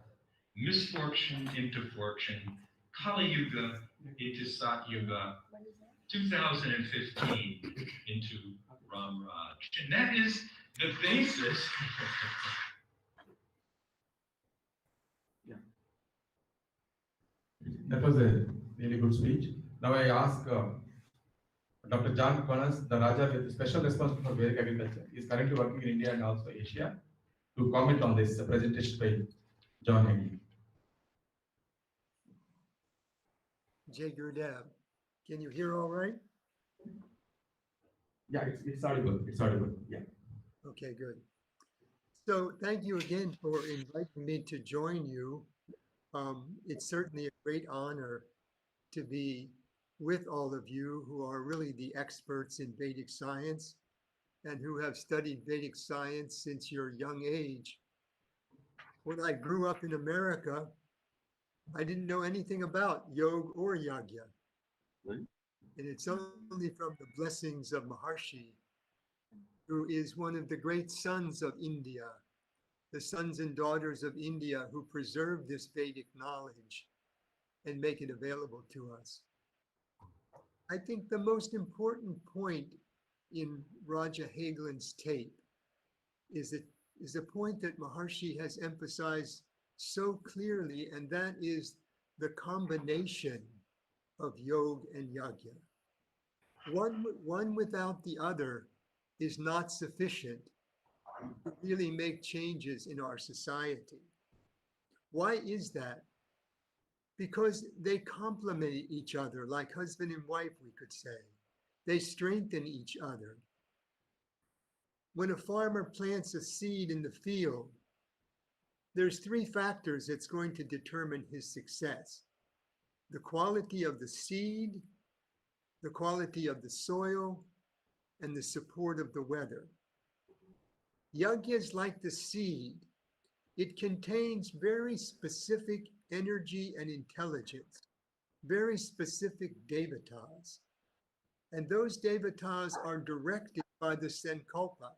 misfortune into fortune, Kali Yuga into Sat Yuga, 2015 into Ram Raj. And that is the basis. That was a really good speech. Now I ask Dr. John Konhaus, the Raja with special responsibility for Vedic agriculture, is currently working in India and also Asia, to comment on this presentation by John Hagelin. Jay Gurdev, can you hear all right? Yeah, it's audible. It's audible. Yeah. Okay, good. So thank you again for inviting me to join you. It's certainly a great honor to be with all of you who are really the experts in Vedic science and who have studied Vedic science since your young age. When I grew up in America, I didn't know anything about yoga or yagya. And it's only from the blessings of Maharshi, who is one of the great sons of India, the sons and daughters of India who preserve this Vedic knowledge and make it available to us. I think the most important point in Raja Hagelin's tape is a point that Maharshi has emphasized so clearly, and that is the combination of yoga and yajna. One without the other is not sufficient to really make changes in our society. Why is that? Because they complement each other, like husband and wife, we could say. They strengthen each other. When a farmer plants a seed in the field, there's three factors that's going to determine his success: the quality of the seed, the quality of the soil, and the support of the weather. Yajna is like the seed. It contains very specific energy and intelligence, very specific devatas. And those devatas are directed by the sankalpa.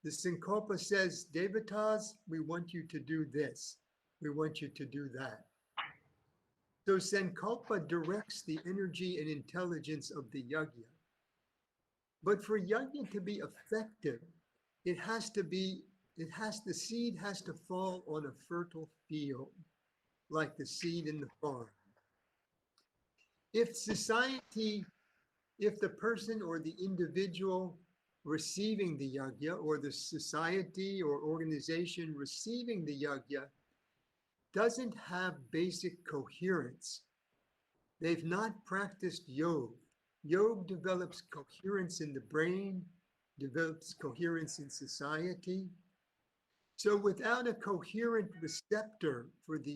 The sankalpa says, devatas, we want you to do this. We want you to do that. So sankalpa directs the energy and intelligence of the yajna. But for yajna to be effective, the seed has to fall on a fertile field, like the seed in the farm. If the person or the individual receiving the yajna, or the society or organization receiving the yajna, doesn't have basic coherence, they've not practiced yoga. Yoga develops coherence in the brain, develops coherence in society. So without a coherent receptor for the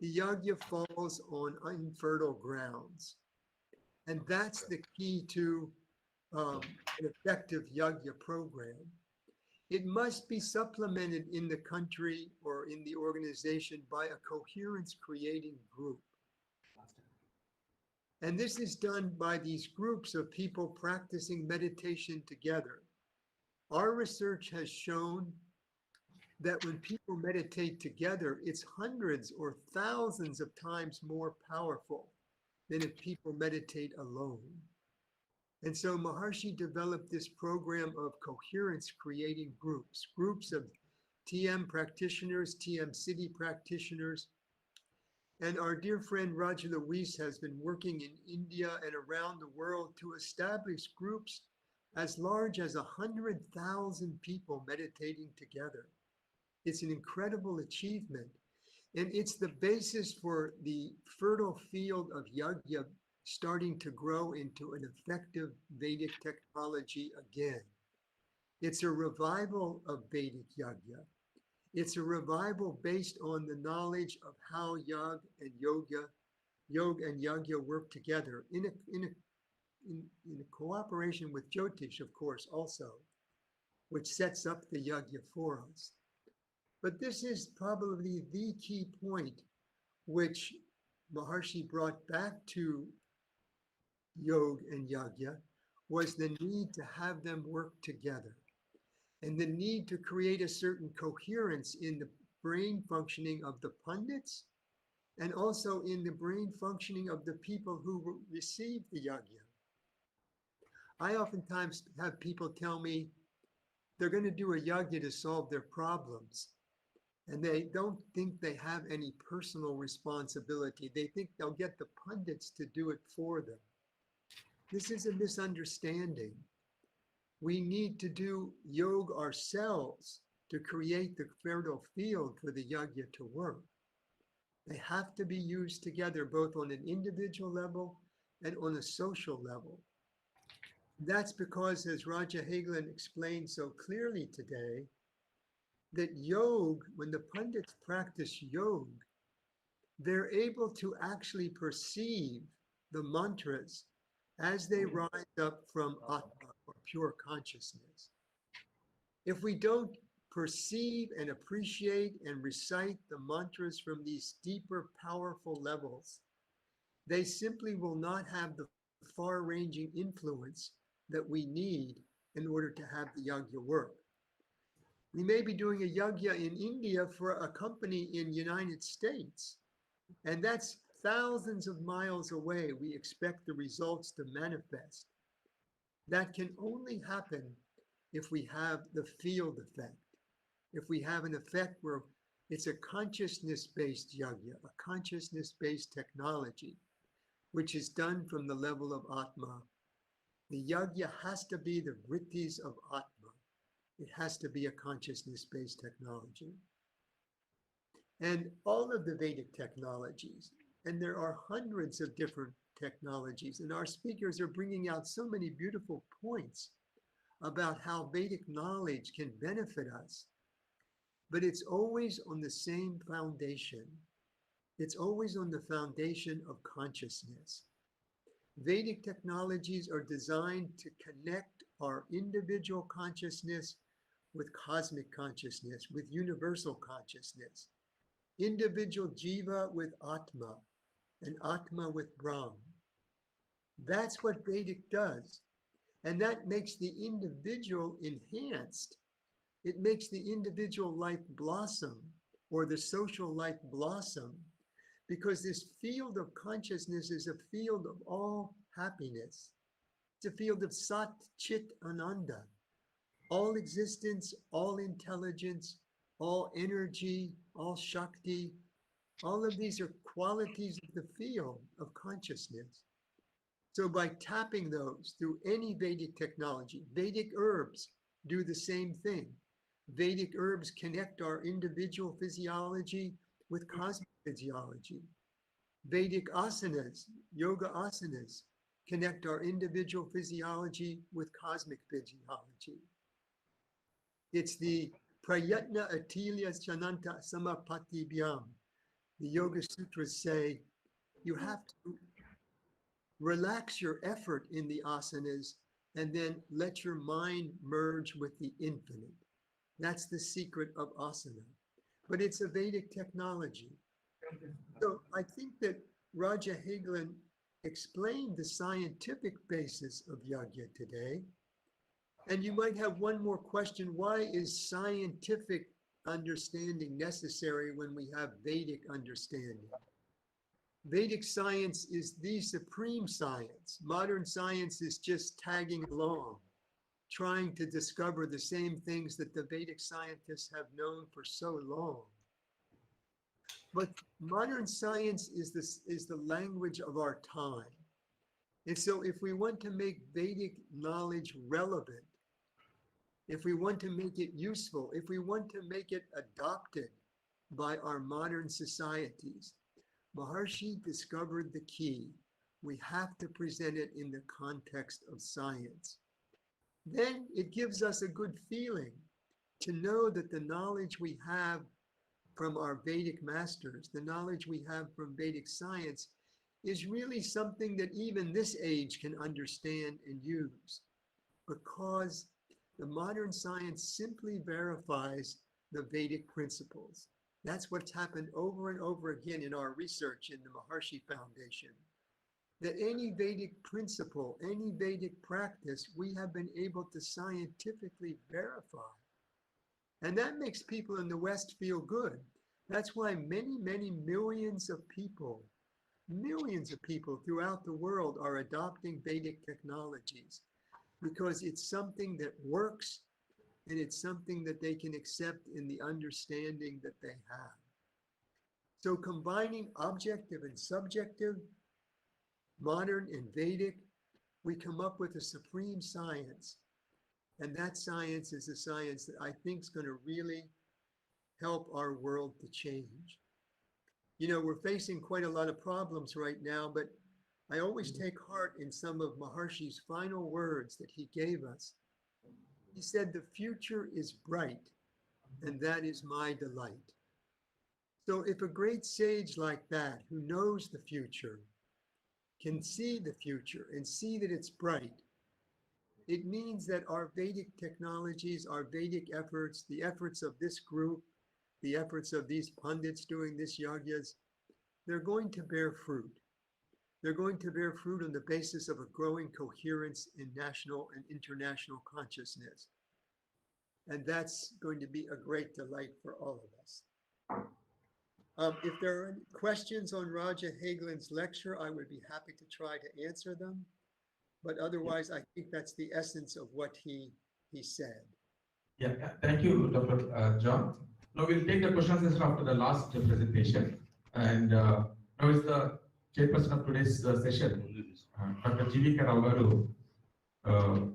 yajna falls on infertile grounds. And that's the key to an effective yajna program. It must be supplemented in the country or in the organization by a coherence creating group. And this is done by these groups of people practicing meditation together. Our research has shown that when people meditate together, it's hundreds or thousands of times more powerful than if people meditate alone. And so Maharshi developed this program of coherence creating groups, groups of TM practitioners, TM city practitioners. And our dear friend Raja Luis has been working in India and around the world to establish groups as large as 100,000 people meditating together. It's an incredible achievement. And it's the basis for the fertile field of yajna starting to grow into an effective Vedic technology again. It's a revival of Vedic yajna. It's a revival based on the knowledge of how yoga and yajna work together in a cooperation with Jyotish, of course, also, which sets up the yajna for us. But this is probably the key point which Maharshi brought back to yoga and yajna, was the need to have them work together and the need to create a certain coherence in the brain functioning of the pundits and also in the brain functioning of the people who receive the yajna. I oftentimes have people tell me they're going to do a yajna to solve their problems. And they don't think they have any personal responsibility. They think they'll get the pundits to do it for them. This is a misunderstanding. We need to do yoga ourselves to create the fertile field for the yajna to work. They have to be used together both on an individual level and on a social level. That's because, as Raja Hagelin explained so clearly today, that yoga, when the pundits practice yoga, they're able to actually perceive the mantras as they rise up from Atma, or pure consciousness. If we don't perceive and appreciate and recite the mantras from these deeper, powerful levels, they simply will not have the far-ranging influence that we need in order to have the yajna work. We may be doing a yajna in India for a company in the United States, and that's thousands of miles away. We expect the results to manifest. That can only happen if we have the field effect, if we have an effect where it's a consciousness-based yajna, a consciousness-based technology, which is done from the level of Atma. The yagya has to be the vrittis of Atma. It has to be a consciousness-based technology. And all of the Vedic technologies, and there are hundreds of different technologies, and our speakers are bringing out so many beautiful points about how Vedic knowledge can benefit us, but it's always on the same foundation. It's always on the foundation of consciousness. Vedic technologies are designed to connect our individual consciousness with cosmic consciousness, with universal consciousness, individual jiva with Atma, and Atma with Brahm. That's what Vedic does. And that makes the individual enhanced. It makes the individual life blossom, or the social life blossom, because this field of consciousness is a field of all happiness. It's a field of Sat Chit Ananda. All existence, all intelligence, all energy, all Shakti, all of these are qualities of the field of consciousness. So by tapping those through any Vedic technology, Vedic herbs do the same thing. Vedic herbs connect our individual physiology with cosmic physiology. Vedic asanas, yoga asanas, connect our individual physiology with cosmic physiology. It's the prayatna atilya chananta samapatibhyam. The Yoga Sutras say you have to relax your effort in the asanas and then let your mind merge with the infinite. That's the secret of asana. But it's a Vedic technology. So I think that Raja Hagelin explained the scientific basis of yagya today. And you might have one more question. Why is scientific understanding necessary when we have Vedic understanding? Vedic science is the supreme science. Modern science is just tagging along, trying to discover the same things that the Vedic scientists have known for so long. But modern science is the language of our time. And so if we want to make Vedic knowledge relevant, if we want to make it useful, if we want to make it adopted by our modern societies, Maharshi discovered the key. We have to present it in the context of science. Then it gives us a good feeling to know that the knowledge we have from our Vedic masters, the knowledge we have from Vedic science, is really something that even this age can understand and use, because the modern science simply verifies the Vedic principles. That's what's happened over and over again in our research in the Maharshi Foundation. That any Vedic principle, any Vedic practice, we have been able to scientifically verify. And that makes people in the West feel good. That's why many, many millions of people throughout the world are adopting Vedic technologies, because it's something that works, and it's something that they can accept in the understanding that they have. So combining objective and subjective, modern and Vedic, we come up with a supreme science. And that science is a science that I think is going to really help our world to change. You know, we're facing quite a lot of problems right now, but I always take heart in some of Maharshi's final words that he gave us. He said, "The future is bright, and that is my delight." So if a great sage like that, who knows the future, can see the future and see that it's bright, it means that our Vedic technologies, our Vedic efforts, the efforts of this group, the efforts of these pundits doing this yagyas, they're going to bear fruit. They're going to bear fruit on the basis of a growing coherence in national and international consciousness. And that's going to be a great delight for all of us. If there are any questions on Raja Hagelin's lecture, I would be happy to try to answer them. But otherwise, I think that's the essence of what he said. Yeah, thank you, Dr. John. Now we'll take the questions after the last presentation. And now is the chairperson of today's session, Dr. G.B.K.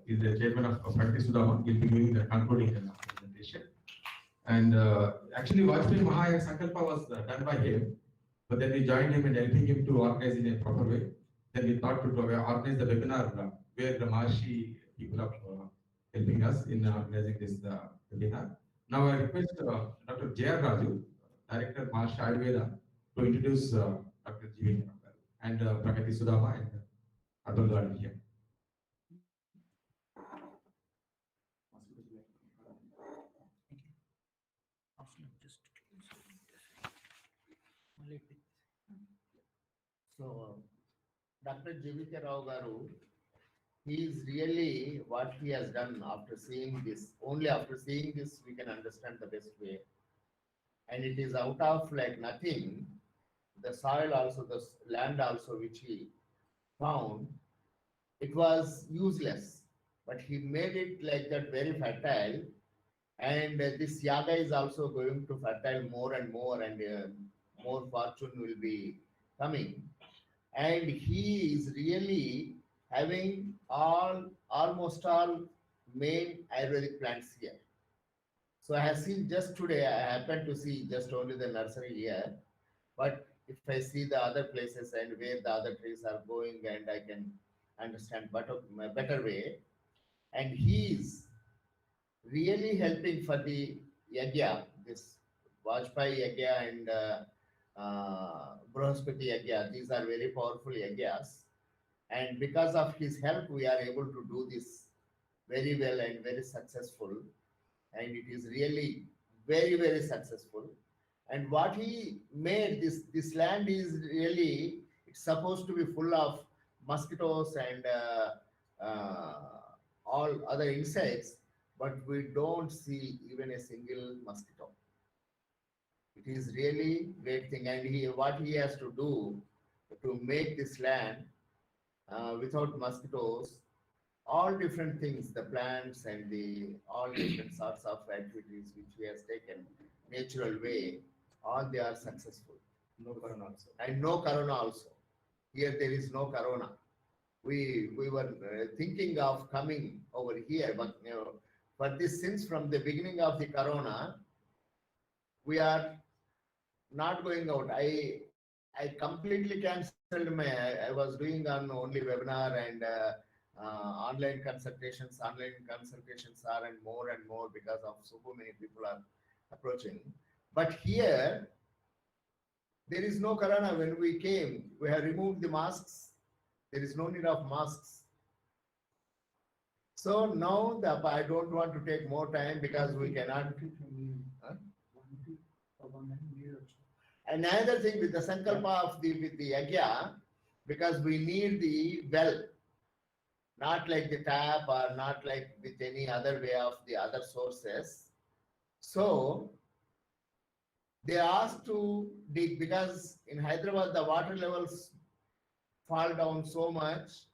Is the chairman of Pragati Sudhama. He'll be doing the concluding presentation. And actually, Vajapeya Maha Sankalpa was done by him, but then we joined him and helping him to organize in a proper way. Then we thought to organize the webinar where the Maharshi people are helping us in organizing this webinar. Now I request Dr. J.R. Raju, Director Maharshi Ayurveda, to introduce Dr. G.B.K. and Pragati Sudhama and Atul Gandhi here. So, Dr. G.B.K. Rao Garu, he is really what he has done after seeing this. Only after seeing this, we can understand the best way. And it is out of like nothing, the soil also, the land also, which he found, it was useless. But he made it like that very fertile. And this Yaga is also going to fertile more and more, and more fortune will be coming. And he is really having almost all main Ayurvedic plants here. So I have seen just today, I happened to see just only the nursery here, but if I see the other places and where the other trees are going, and I can understand better way. And he is really helping for the Yagya, this Vajapaye Yagya and Brahaspati Yagya. These are very powerful Yagyas. And because of his help, we are able to do this very well and very successful. And it is really very, very successful. And what he made, this land is really, it's supposed to be full of mosquitoes and all other insects, but we don't see even a single mosquito. It is really great thing. And what he has to do to make this land without mosquitoes, all different things, the plants and all different sorts of activities which he has taken natural way, all they are successful. No corona also. And no corona also. Here there is no corona. We were thinking of coming over here, but for this, since from the beginning of the corona, we are not going out. I completely cancelled I was doing on only webinar and online consultations. Online consultations are and more because of so many people are approaching. But here, there is no corona. When we came, we have removed the masks. There is no need of masks. So now I don't want to take more time because we cannot. Huh? Another thing with the Sankalpa with the Yagya, because we need the well, not like the tap or not like with any other way of the other sources. So they asked to dig, because in Hyderabad the water levels fall down so much,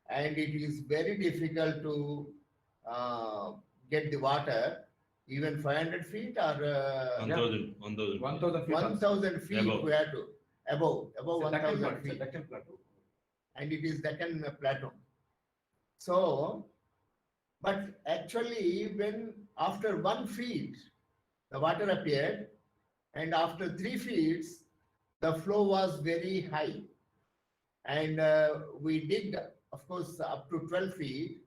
and it is very difficult to get the water, even 500 feet or 1,000 feet above. We have to above 1,000 feet. And it is Deccan Plateau. So, but actually, when after 1 feet the water appeared, and after 3 feet the flow was very high, and we digged, of course, up to 12 feet.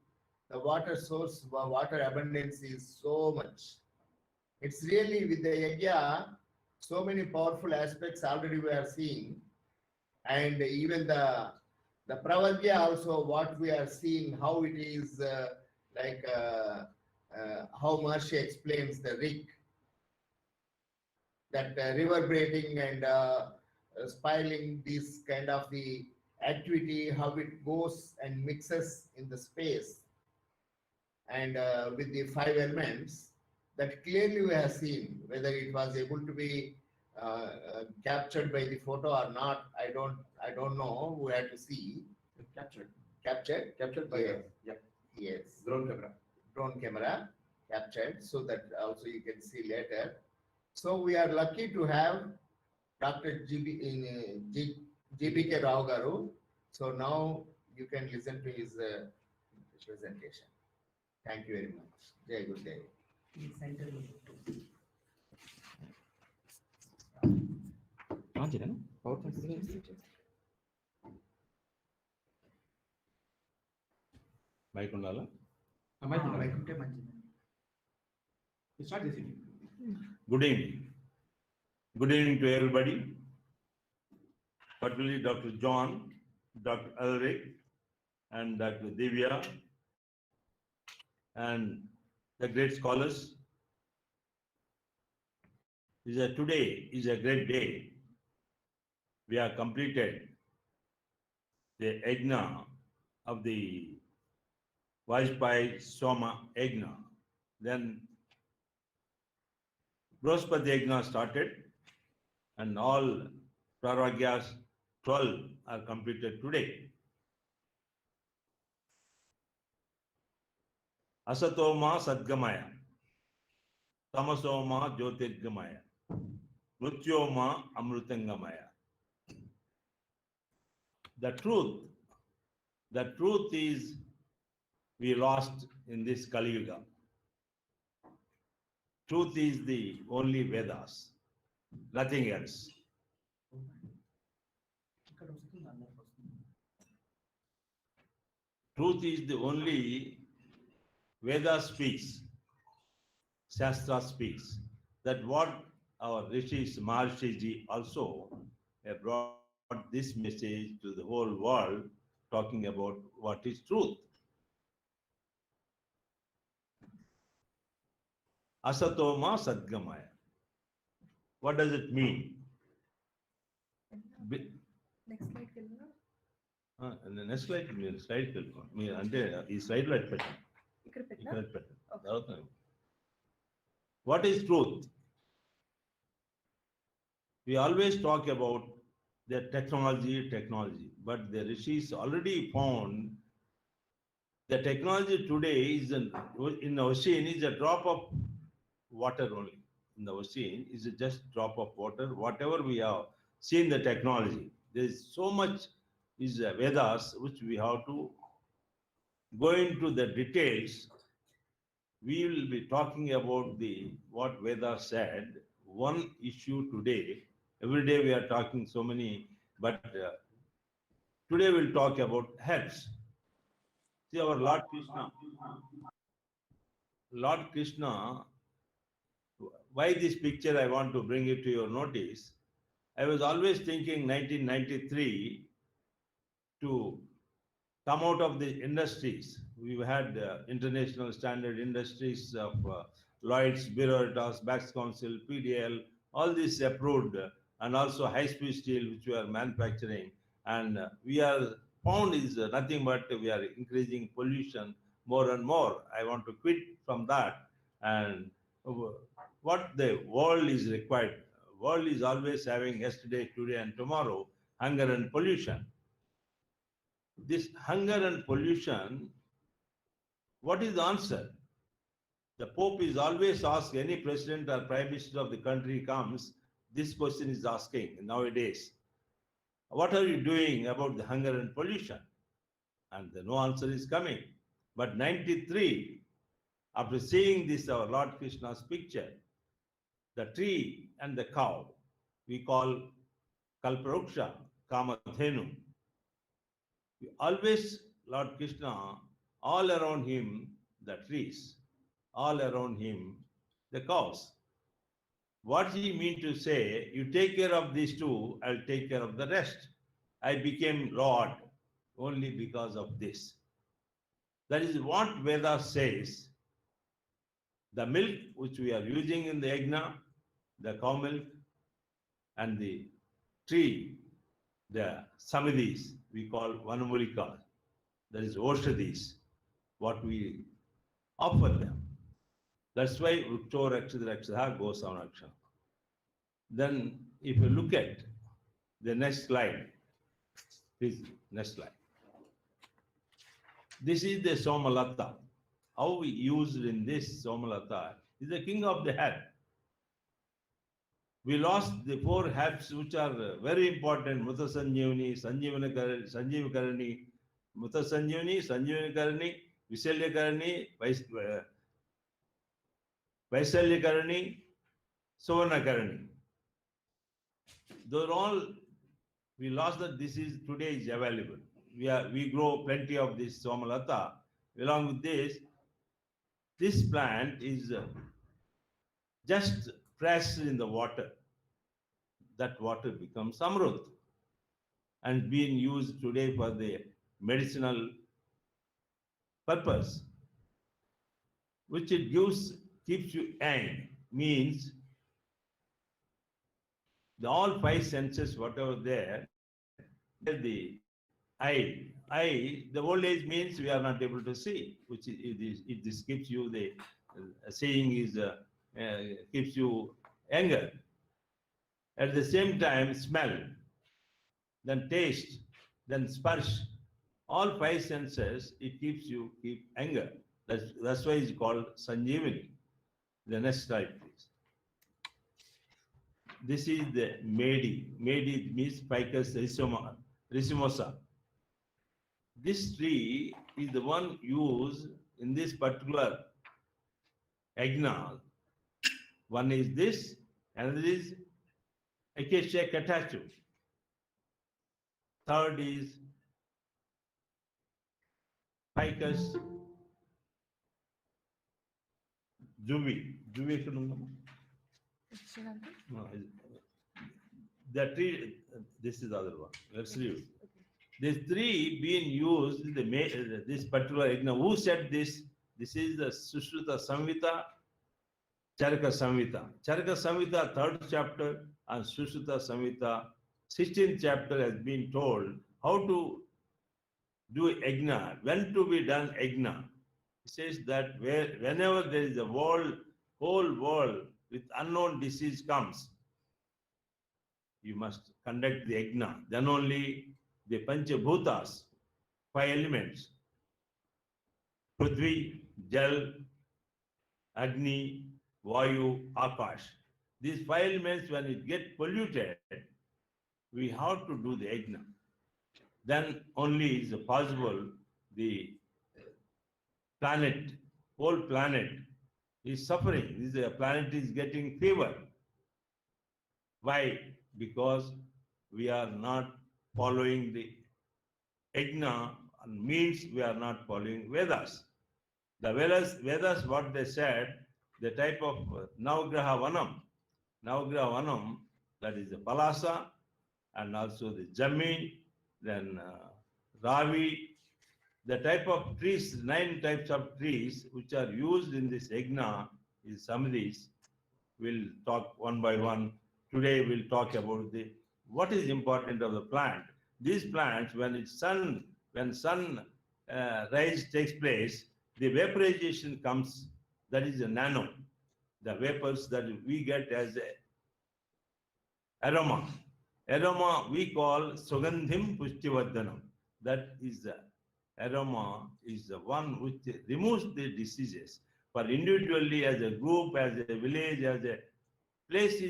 The water source, water abundance is so much. It's really with the Yagya, so many powerful aspects already we are seeing. And even the Pravadya also, what we are seeing, how it is how Maharshi explains the Rik, that reverberating and spiraling this kind of the activity, how it goes and mixes in the space, and with the 5 elements, that clearly we have seen. Whether it was able to be captured by the photo or not, I don't know. We have to see. Captured by yes. Drone camera captured, so that also you can see later. So we are lucky to have Dr. G.B.K. Rao Garu. So now you can listen to his presentation. Thank you very much. Jai Good Day. Mike ఉండాలా? Mike ఉంటే మంచిది. Good evening. Good evening to everybody, particularly Dr. John, Dr. Alarik, and Dr. Divya, and the great scholars. Today is a great day. We have completed the Yagna of the Vajapaye Soma Yaga. Then Brihaspati Yagna started, and all Praragyas 12 are completed today. Asatoma Sadgamaya, Tamasoma Jyotirgamaya, Mrutyoma Amritangamaya. The truth is we lost in this Kali Yuga. Truth is the only Vedas, nothing else. Truth is the only Veda speaks, Shastra speaks. That what our rishis, Maharshi also have brought this message to the whole world, talking about what is truth. Asatoma Sadgamaya. What does it mean? Next slide, The next slide, అంటే ఈ slide లో పెట్టండి. ఇక్కడ పెట్టండి. What is truth? We always talk about the technology, but the rishis already found the technology today is in the ocean is a drop of water only. In the ocean is just drop of water. Whatever we have seen the technology, there is so much is Vedas which we have to go into the details. We will be talking about what Vedas said. One issue today. Every day we are talking so many, but today we'll talk about herbs. See our Lord Krishna. Why this picture I want to bring it to your notice? I was always thinking 1993 to come out of the industries. We've had international standard industries of Lloyd's, Bureautas, Bax Council, PDL, all this approved, and also high-speed steel, which we are manufacturing. And we are found is nothing but we are increasing pollution more and more. I want to quit from that. And what the world is required. World is always having yesterday, today, and tomorrow, hunger and pollution. This hunger and pollution, what is the answer? The Pope is always asked, any president or prime minister of the country comes, this question is asking nowadays. What are you doing about the hunger and pollution? And no answer is coming. But 93, after seeing this, our Lord Krishna's picture, the tree and the cow, we call Kalparuksha, Kamadhenu. Always Lord Krishna, all around him, the trees, all around him, the cows. What he mean to say, you take care of these two, I'll take care of the rest. I became Lord only because of this. That is what Veda says. The milk which we are using in the yagna, the cow milk, and the tree, the samadhis, we call vanamulika, that is oshadhis, what we offer them. That's why Vrukto Rakshita Rakshita goes on action. Then if you look at the next slide, please, next slide. This is the Somalata. How we used in this Somalata is the king of the head. we lost the 4 herbs which are very important: Mutha Sanjeevani, Sanjeev Karani, Mutha Sanjeevani, Sanjeevani Karani, Visalya Karani, Vaisalya Karani, Suvarna Karani. Those are all, we lost that. This is today is available. We grow plenty of this Somalata. Along with this plant is just pressed in the water. That water becomes Amrut and being used today for the medicinal purpose, which it keeps you young, means all 5 senses, whatever there, the eye, the old age means we are not able to see, which this keeps you, the seeing is keeps you younger. At the same time, smell, then taste, then sparsh, all 5 senses, it keeps you younger. That's why it's called Sanjeevani. The next slide, please. This is the Medi. Medi means Ficus ricimosa. This tree is the one used in this particular agna. One is this, another is Acacia catachu. Third is Ficus juvi. No, the tree, this is the other one. Let's leave it. These 3 being used in this particular agna. Who said this? This is the Sushruta Samhita, Charaka Samhita. Charaka Samhita, 3rd chapter, and Sushruta Samhita, 16th chapter, has been told how to do agna, when to be done agna. It says that whenever there is a whole world with unknown disease comes, you must conduct the agna. Then only the Panchabhutas, 5 elements, Prithvi, Jal, Agni, Vayu, Akash. These 5 elements, when it gets polluted, we have to do the agna. Then only is possible the planet, whole planet is suffering. This planet is getting fever. Why? Because we are not following the Yajna, means we are not following Vedas. The Vedas, what they said, the type of Navagraha Vanam, that is the Palasa, and also the Jami, then Ravi, the type of trees, 9 types of trees which are used in this Yajna is some of these. We'll talk one by one. Today we'll talk about what is important of the plant. These plants, when sun rise takes place, the vaporization comes, that is a nano. The vapors that we get as aroma. Aroma we call Sugandhim Pushtivardhanam. That is the aroma is the one which removes the diseases. For individually, as a group, as a village, as a place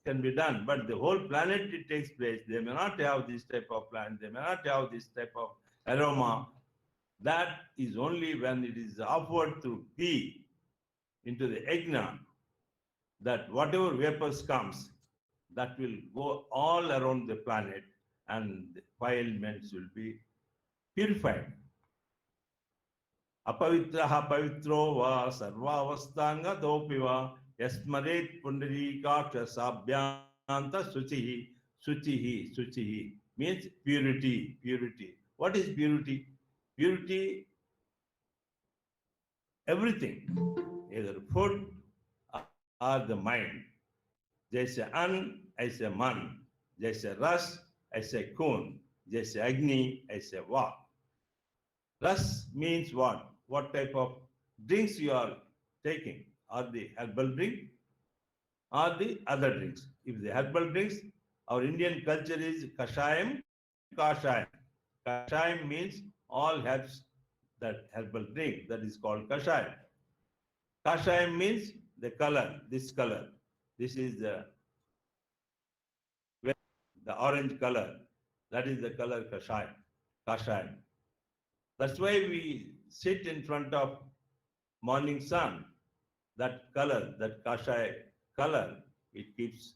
can be done, but the whole planet it takes place. They may not have this type of plant, they may not have this type of aroma. That is only when it is offered through ghee into the Yajna, that whatever vapors comes, that will go all around the planet and the 5 elements will be purified. Apavitraha pavitro va sarvavastanga dopiva yasmaret pundarikaksha sabhyanta suchihi means purity. What is purity? Purity, everything, either food or the mind. Jaise an, aise man. Jaise ras, aise kun. Jaise agni, aise va. Ras means what? What type of drinks you are taking? Are the herbal drink or the other drinks? If the herbal drinks, our Indian culture is kashayam. Kashayam means all herbs, that herbal drink, that is called kashayam. Kashayam means the color, this color. This is the the orange color, that is the color kashaya. That's why we sit in front of morning sun. That color, that kashaya color, it keeps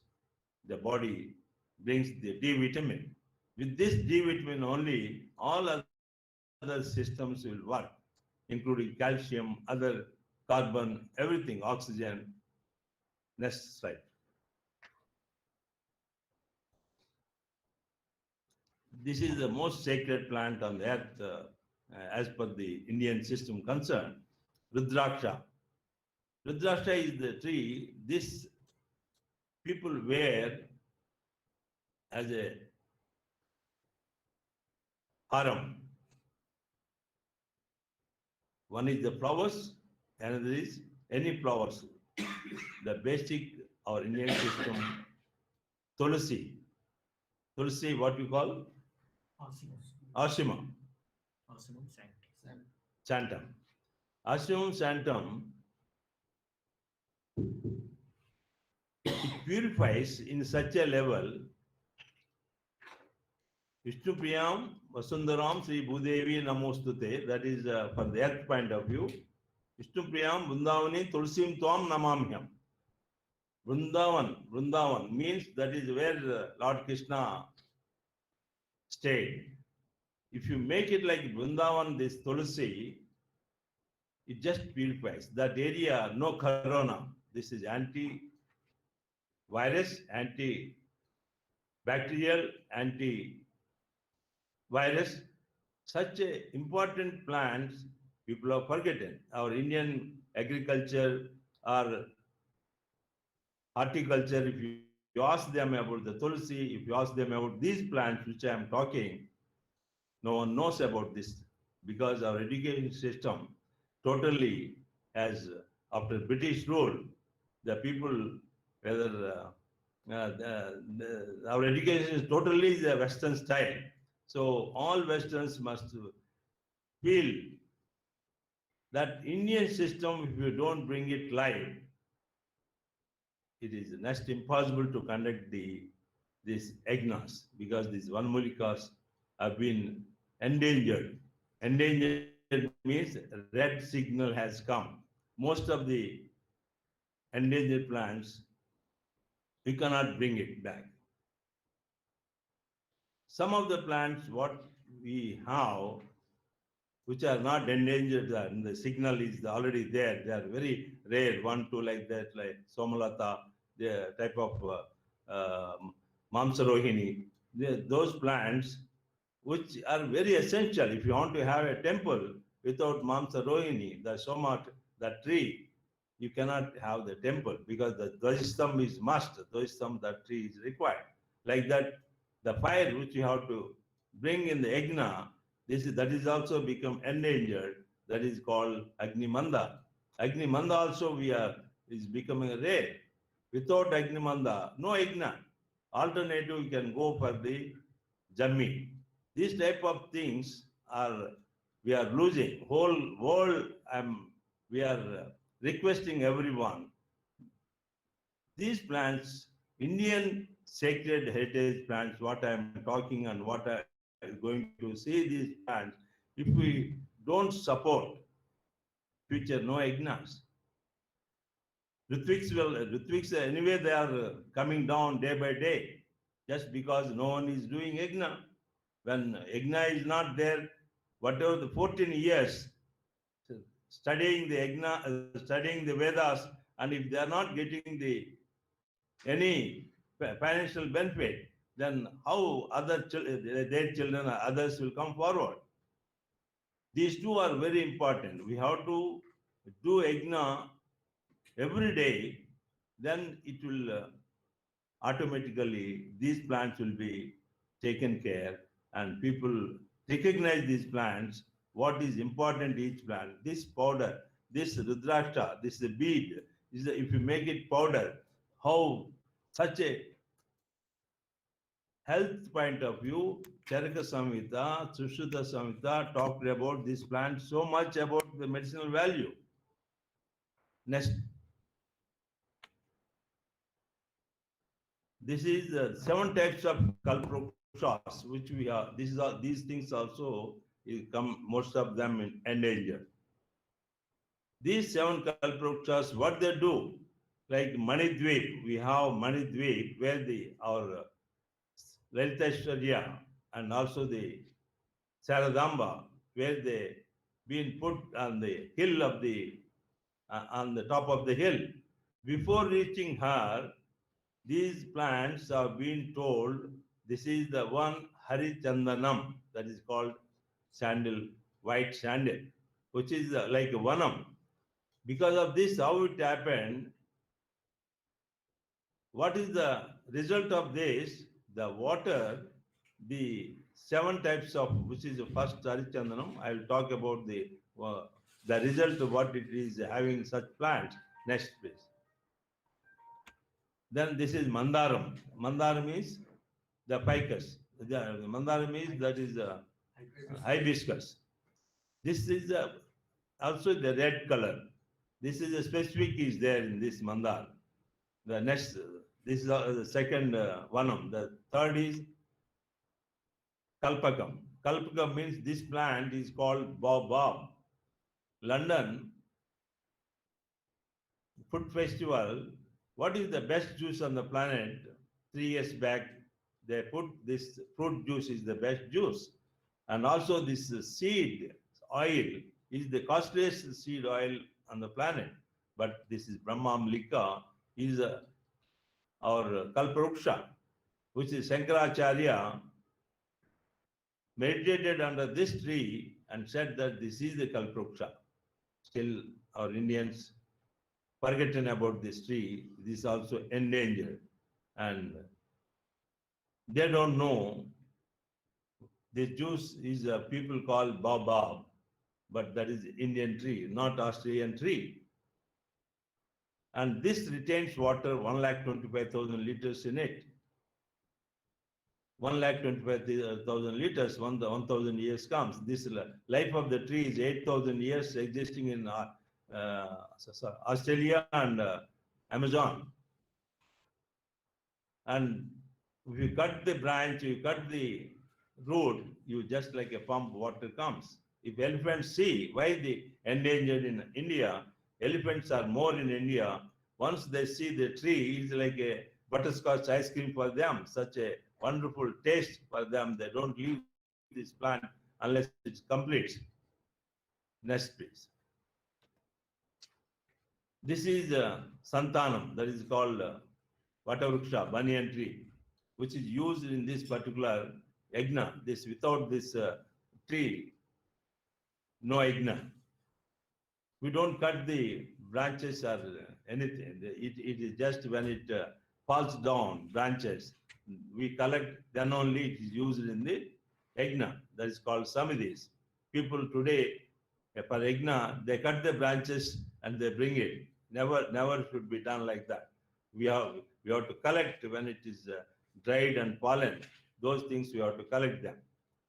the body, brings the D vitamin. With this D vitamin only, all other systems will work, including calcium, other carbon, everything, oxygen. Next slide. This is the most sacred plant on the earth, as per the Indian system concerned. Rudraksha. Rudraksha is the tree this people wear as a haram. One is the flowers, another is any flowers. The basic, our Indian system, Tulsi. Tulsi, what you call? Ashima. Santam. Ashimum Santam, it purifies in such a level. Vishnu Priyam Vasundaram Sri Bhudevi Namostute, that is from the earth point of view. Vishnu Priyam Vrindavani Tulsim Tvam Namamhyam. Vrindavan means that is where Lord Krishna stayed. If you make it like Vrindavan, this Tulsi, it just purifies. That area, no corona. This is anti-virus, anti-bacterial, anti-virus. Such a important plants people have forgotten. Our Indian agriculture or horticulture, if you ask them about the Tulsi, if you ask them about these plants which I am talking, no one knows about this because our education system totally has, after British rule, the people, whether our education is totally the Western style. So all Westerns must feel that Indian system, if you don't bring it live, it is next impossible to conduct these yagnas because these Vanmulikas have been endangered. Endangered means red signal has come. Most of the endangered plants, we cannot bring it back. Some of the plants, what we have, which are not endangered, and the signal is already there. They are very rare, 1, 2 like that, like Somalata, the type of Mamsarohini. Those plants, which are very essential. If you want to have a temple without Mamsarohini, the Soma, the tree, you cannot have the temple because the Dvajastham is must. Dvajastham, that tree is required. Like that, the fire which you have to bring in the yagna, that is also become endangered. That is called Agnimanda. Agnimanda also is becoming rare. Without Agnimanda, no yagna. Alternative, you can go for the Jammi. These type of things we are losing. Whole world, we are requesting everyone. These plants, Indian sacred heritage plants, what I am talking and what I am going to say, these plants, if we don't support, future no yagnas. Ritviks anyway they are coming down day by day, just because no one is doing yagna. When yagna is not there, whatever the 14 years studying the yagna, studying the Vedas, and if they are not getting any financial benefit, then how their children or others will come forward? These two are very important. We have to do yagna every day, then it will automatically, these plants will be taken care and people recognize these plants, what is important each plant. This powder, this Rudraksha, this is the bead, if you make it powder, how such a health point of view, Charaka Samhita, Sushruta Samhita talked about this plant so much about the medicinal value. Next. This is 7 types of kalprokshas, which we have. These things also come, most of them in endangered. These 7 kalprokshas, what they do, like Manidweep, we have Manidweep where our Lalitashwarya and also the Saradamba, where they been put on the hill of on the top of the hill. Before reaching her, these plants are being told this is the one Harichandanam, that is called sandal, white sandal, which is like a vanam. Because of this, how it happened, what is the result of this? The water, the 7 types of, which is the first Harichandanam. I will talk about the result of what it is having such plants. Next, please. Then this is Mandaram. Mandaram is the ficus. The Mandaram is, that is hibiscus. This is also the red color. This is a specific is there in this mandar. The next, this is the second vanam. The third is kalpakam. Kalpakam means this plant is called baobab. London Food Festival, what is the best juice on the planet? 3 years back, they put this fruit juice is the best juice. And also this seed oil is the costliest seed oil on the planet. But this is Brahmamlika, is our Kalparuksha, which is Shankaracharya meditated under this tree and said that this is the Kalparuksha. Still, our Indians forgotten about this tree. This is also endangered. And they don't know this juice is people call baobab, but that is Indian tree, not Australian tree. And this retains water 125,000 liters in it. 125,000 liters, 1,000 years comes. This life of the tree is 8,000 years existing in Australia and Amazon. And if you cut the branch, you cut the root, you just like a pump, water comes. If elephants see why the endangered in India, elephants are more in India. Once they see the tree, it's like a butterscotch ice cream for them, such a wonderful taste for them. They don't leave this plant unless it's complete. Next, please. This is Santanam, that is called Vatavruksha, banyan tree, which is used in this particular yagna. This without this tree, no yagna. We don't cut the branches or anything. It is just when it falls down, branches, we collect, then only it is used in the yagna. That is called samadhis. People today, for yagna, they cut the branches and they bring it. Never should be done like that. We have to collect when it is dried and pollen. Those things we have to collect them.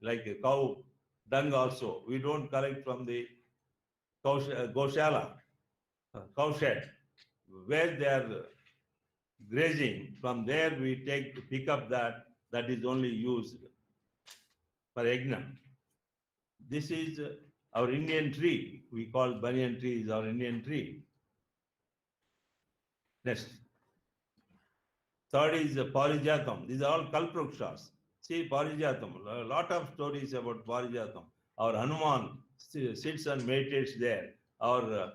Like a cow dung also. We don't collect from the Goshala, cow shed, where they are grazing. From there we pick up that is only used for yagna. This is our Indian tree. We call banyan tree is our Indian tree. Next. Third is Parijatam. These are all Kalprukshas. See Parijatam, a lot of stories about Parijatam. Our Hanuman sits and meditates there. Our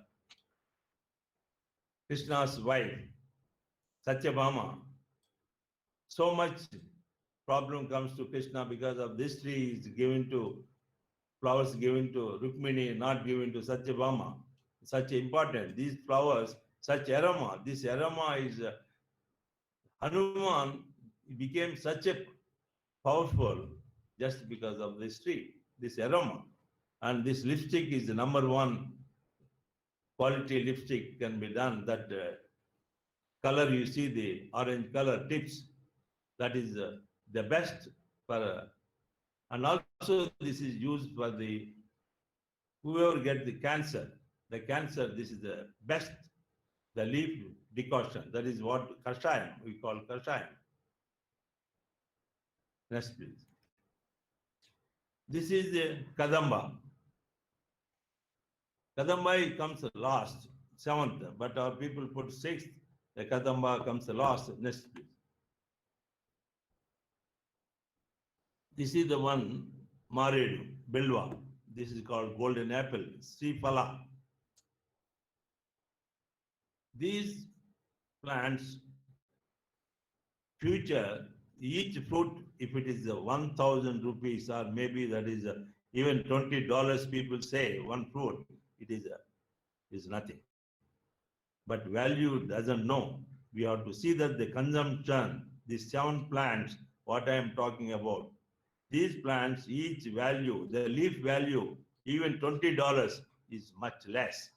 Krishna's wife, Satyabhama. So much problem comes to Krishna because of this tree is given to, flowers given to Rukmini, not given to Satyabhama. Such important. These flowers, such aroma. This aroma is Hanuman became such a powerful just because of this tree, this aroma. And this lipstick is the #1 quality lipstick can be done. That color you see, the orange color tips, that is the best for, and also this is used for the whoever get the cancer. The cancer, this is the best, the leaf decoction. That is what kashayam, we call kashayam. Next, please. This is the Kadamba. Kadamba comes last, 7th, but our people put 6th. The Kadamba comes last. Next, please. This is the one, Maredu, Bilwa. This is called golden apple, Sripala. These plants, future, each fruit, if it is 1,000 rupees or maybe that is even $20, people say one fruit, it is nothing. But value doesn't know. We have to see that the consumption, these 7 plants, what I am talking about, these plants, each value, the leaf value, even $20 is much less.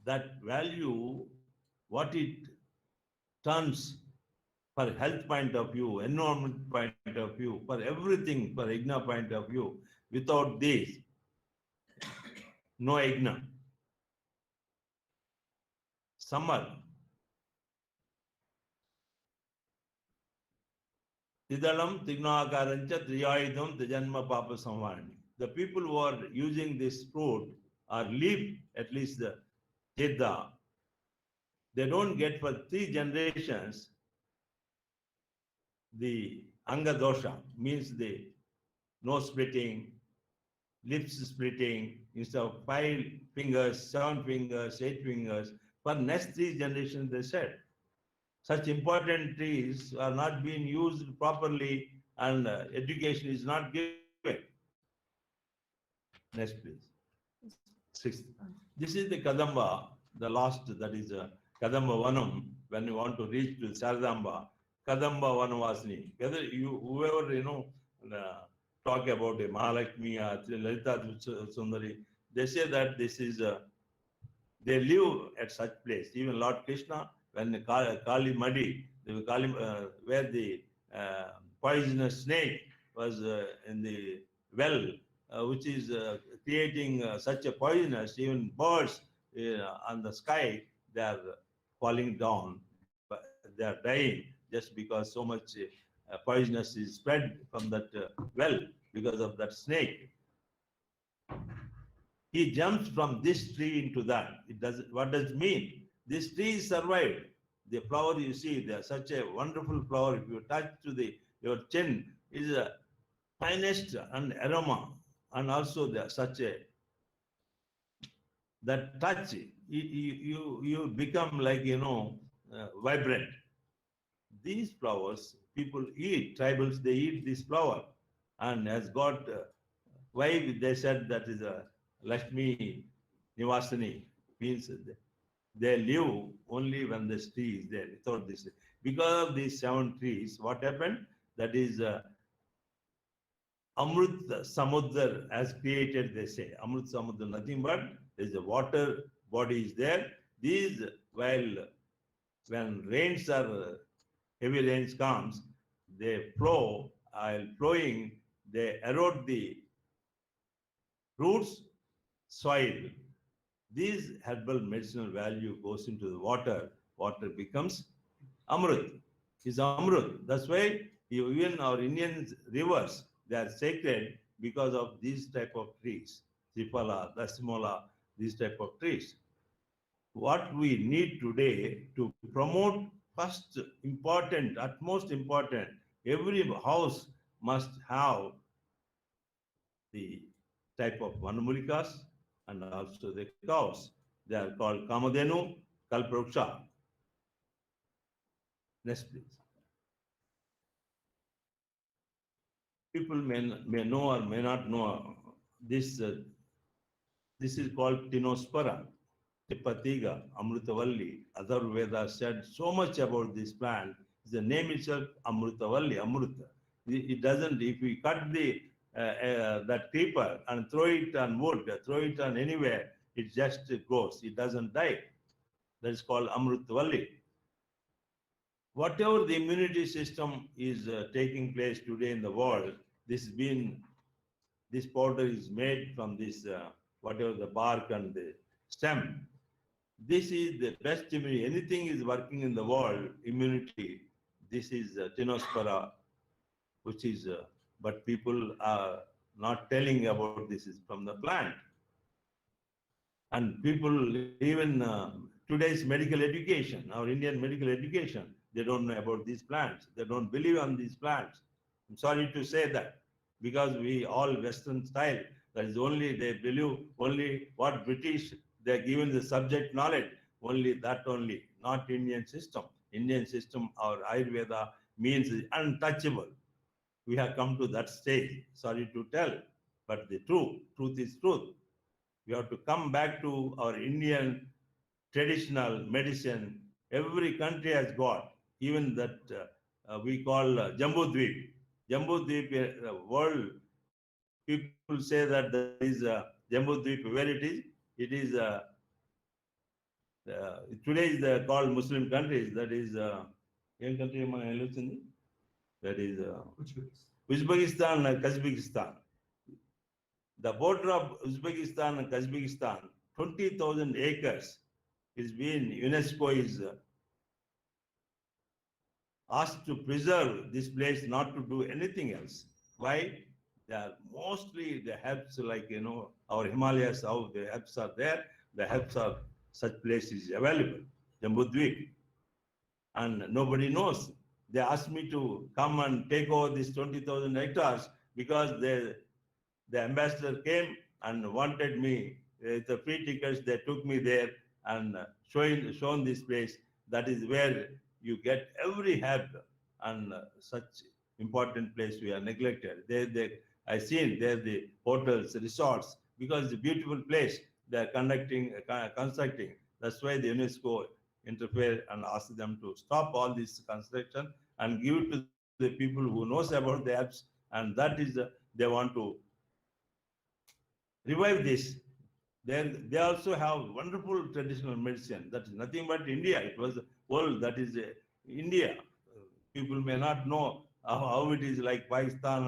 That value, what it turns for health point of view, environment point of view, for everything, for Yagna point of view, without this, no Yagna. Summer. Tidalam Tignakarancha Triyayidam Tijanma Papa Samvani. The people who are using this fruit or leaf, at least the Tidda, they don't get for 3 generations the Anga dosha, means the nose splitting, lips splitting, instead of 5 fingers, 7 fingers, 8 fingers. For next 3 generations, they said. Such important trees are not being used properly and education is not given. Next, please. 6th. This is the Kadamba, the last, that is Kadamba Vanam, when you want to reach to Saradamba, Kadamba Vanavasini. Whether you, whoever, talk about a Mahalakshmi or Lalita Sundari, they say that this is, they live at such place. Even Lord Krishna, when the Kali Madi, where the poisonous snake was in the well, which is creating such a poisonous, even birds on the sky, they are falling down, but they are dying just because so much poisonous is spread from that well because of that snake. He jumps from this tree into that. It does. What does it mean? This tree survived. The flower you see, they are such a wonderful flower. If you touch to your chin, is a finest and aroma, and also there such a that touch. You become like vibrant. These flowers people eat. Tribals, they eat this flower, and has got why they said that is a Lakshmi Nivasani, means they live only when this tree is there. Without this, because of these 7 trees, what happened? That is Amrita Samudra has created, they say. Amrita Samudra, nothing but there is a water body is there. These, while when rains are, heavy rains comes, they flow, while flowing, they erode the roots, soil. These herbal medicinal value goes into the water. Water becomes Amrit. Is Amrit. That's why even our Indian rivers, they are sacred because of these type of trees. Sipala, Dasimola, these type of trees. What we need today to promote, first important, utmost important, every house must have the type of Vanamulikas and also the cows. They are called Kamadenu, Kalpraksha. Next, please. People may know or may not know this. This is called Tinospora, Tipatiga, Amritavalli. Other Vedas said so much about this plant. The name itself, Amritavalli, Amrita. It doesn't, if we cut that creeper and throw it on wood, throw it on anywhere, it just goes. It doesn't die. That is called Amritavalli. Whatever the immunity system is taking place today in the world, this powder is made from this, whatever the bark and the stem. This is the best immunity. Anything is working in the world, immunity, this is Tinospora which is, but people are not telling about this is from the plant. And people, even today's medical education, our Indian medical education, they don't know about these plants. They don't believe on these plants. I'm sorry to say that, because we all Western style, that is only, they believe only what British, they're given the subject knowledge, only that only, not Indian system. Indian system, our Ayurveda means is untouchable. We have come to that stage, sorry to tell, but the truth is truth. We have to come back to our Indian traditional medicine. Every country has got, even that we call Jambudweep. Jambudweep, world, people say that there is Jambudweep, where it is? It is, today is called Muslim countries, that is, country, that is Uzbekistan and Kazakhstan. The border of Uzbekistan and Kazakhstan, 20,000 acres is being, UNESCO is asked to preserve this place, not to do anything else. Why? They are mostly the herbs, like, our Himalayas, how the herbs are there, the herbs are, such places available, Jambudweep. And nobody knows. They asked me to come and take over these 20,000 hectares because the ambassador came and wanted me, the free tickets, they took me there and shown this place. That is where you get every herb, and such important place we are neglected. I seen there the hotels, resorts, because it's a beautiful place they are constructing. That's why the UNESCO interfere and ask them to stop all this construction and give it to the people who knows about the herbs, and that is they want to revive this. They also have wonderful traditional medicine. That is nothing but India. It was world, that is India. People may not know how it is, like Pakistan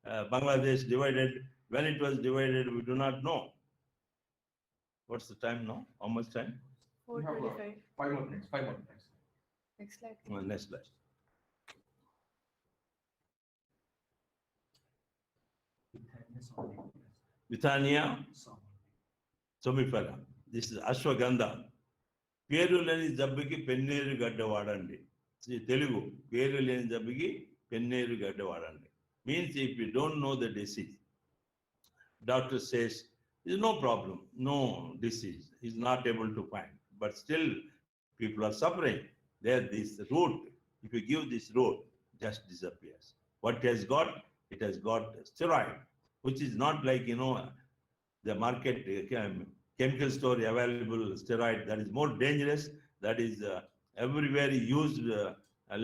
and Bangladesh divided. When it was divided, we do not know. What's the time now? How much time? 4:25. 5 more minutes. 5 more minutes. Next slide. Next slide. Bithania somifera. This is ashwagandha. పేరు లేని జబ్బుకి పెన్నేరు గడ్డ వాడండి. తెలుగు పేరు లేని జబ్బుకి పెన్నేరు గడ్డ వాడండి. Means if you don't know the disease, doctor says there's no problem, no disease, he's not able to find, but still people are suffering. There, this root, if you give this root, just disappears. What it has got? It has got steroid, which is not like, the market chemical store available steroid, that is more dangerous. That is everywhere used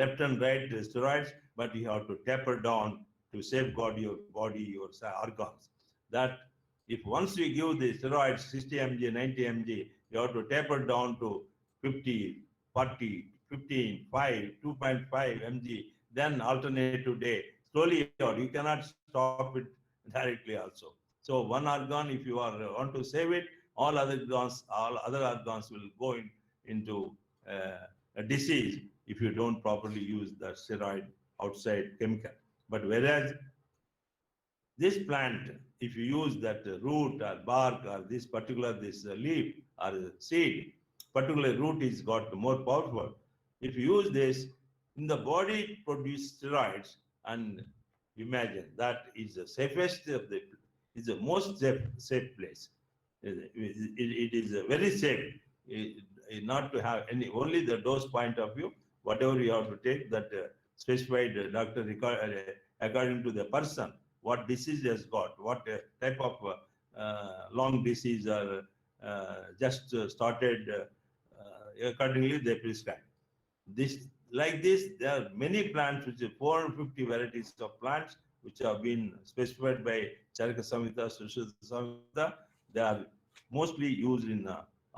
left and right steroids, but you have to taper down to safeguard your body, your organs. That if once you give the steroids 60 mg, 90 mg, you have to taper down to 50, 40, 15, 5, 2.5 mg, then alternative day, slowly, or you cannot stop it directly also. So one organ, if you want to save it, all other organs will go into a disease if you don't properly use the steroid outside chemical. But whereas this plant, if you use that root or bark or this leaf or seed, particular root is got more powerful. If you use this, in the body produce steroids, and imagine that is the safest of the, is the most safe place. It is very safe, not to have any, only the dose point of view, whatever you have to take, that specified doctor according to the person, what disease has got, what type of long disease or just started, accordingly they prescribe. This, like this, there are many plants, which are 450 varieties of plants, which have been specified by Charaka Samhita, Sushruta Samhita. They are mostly used in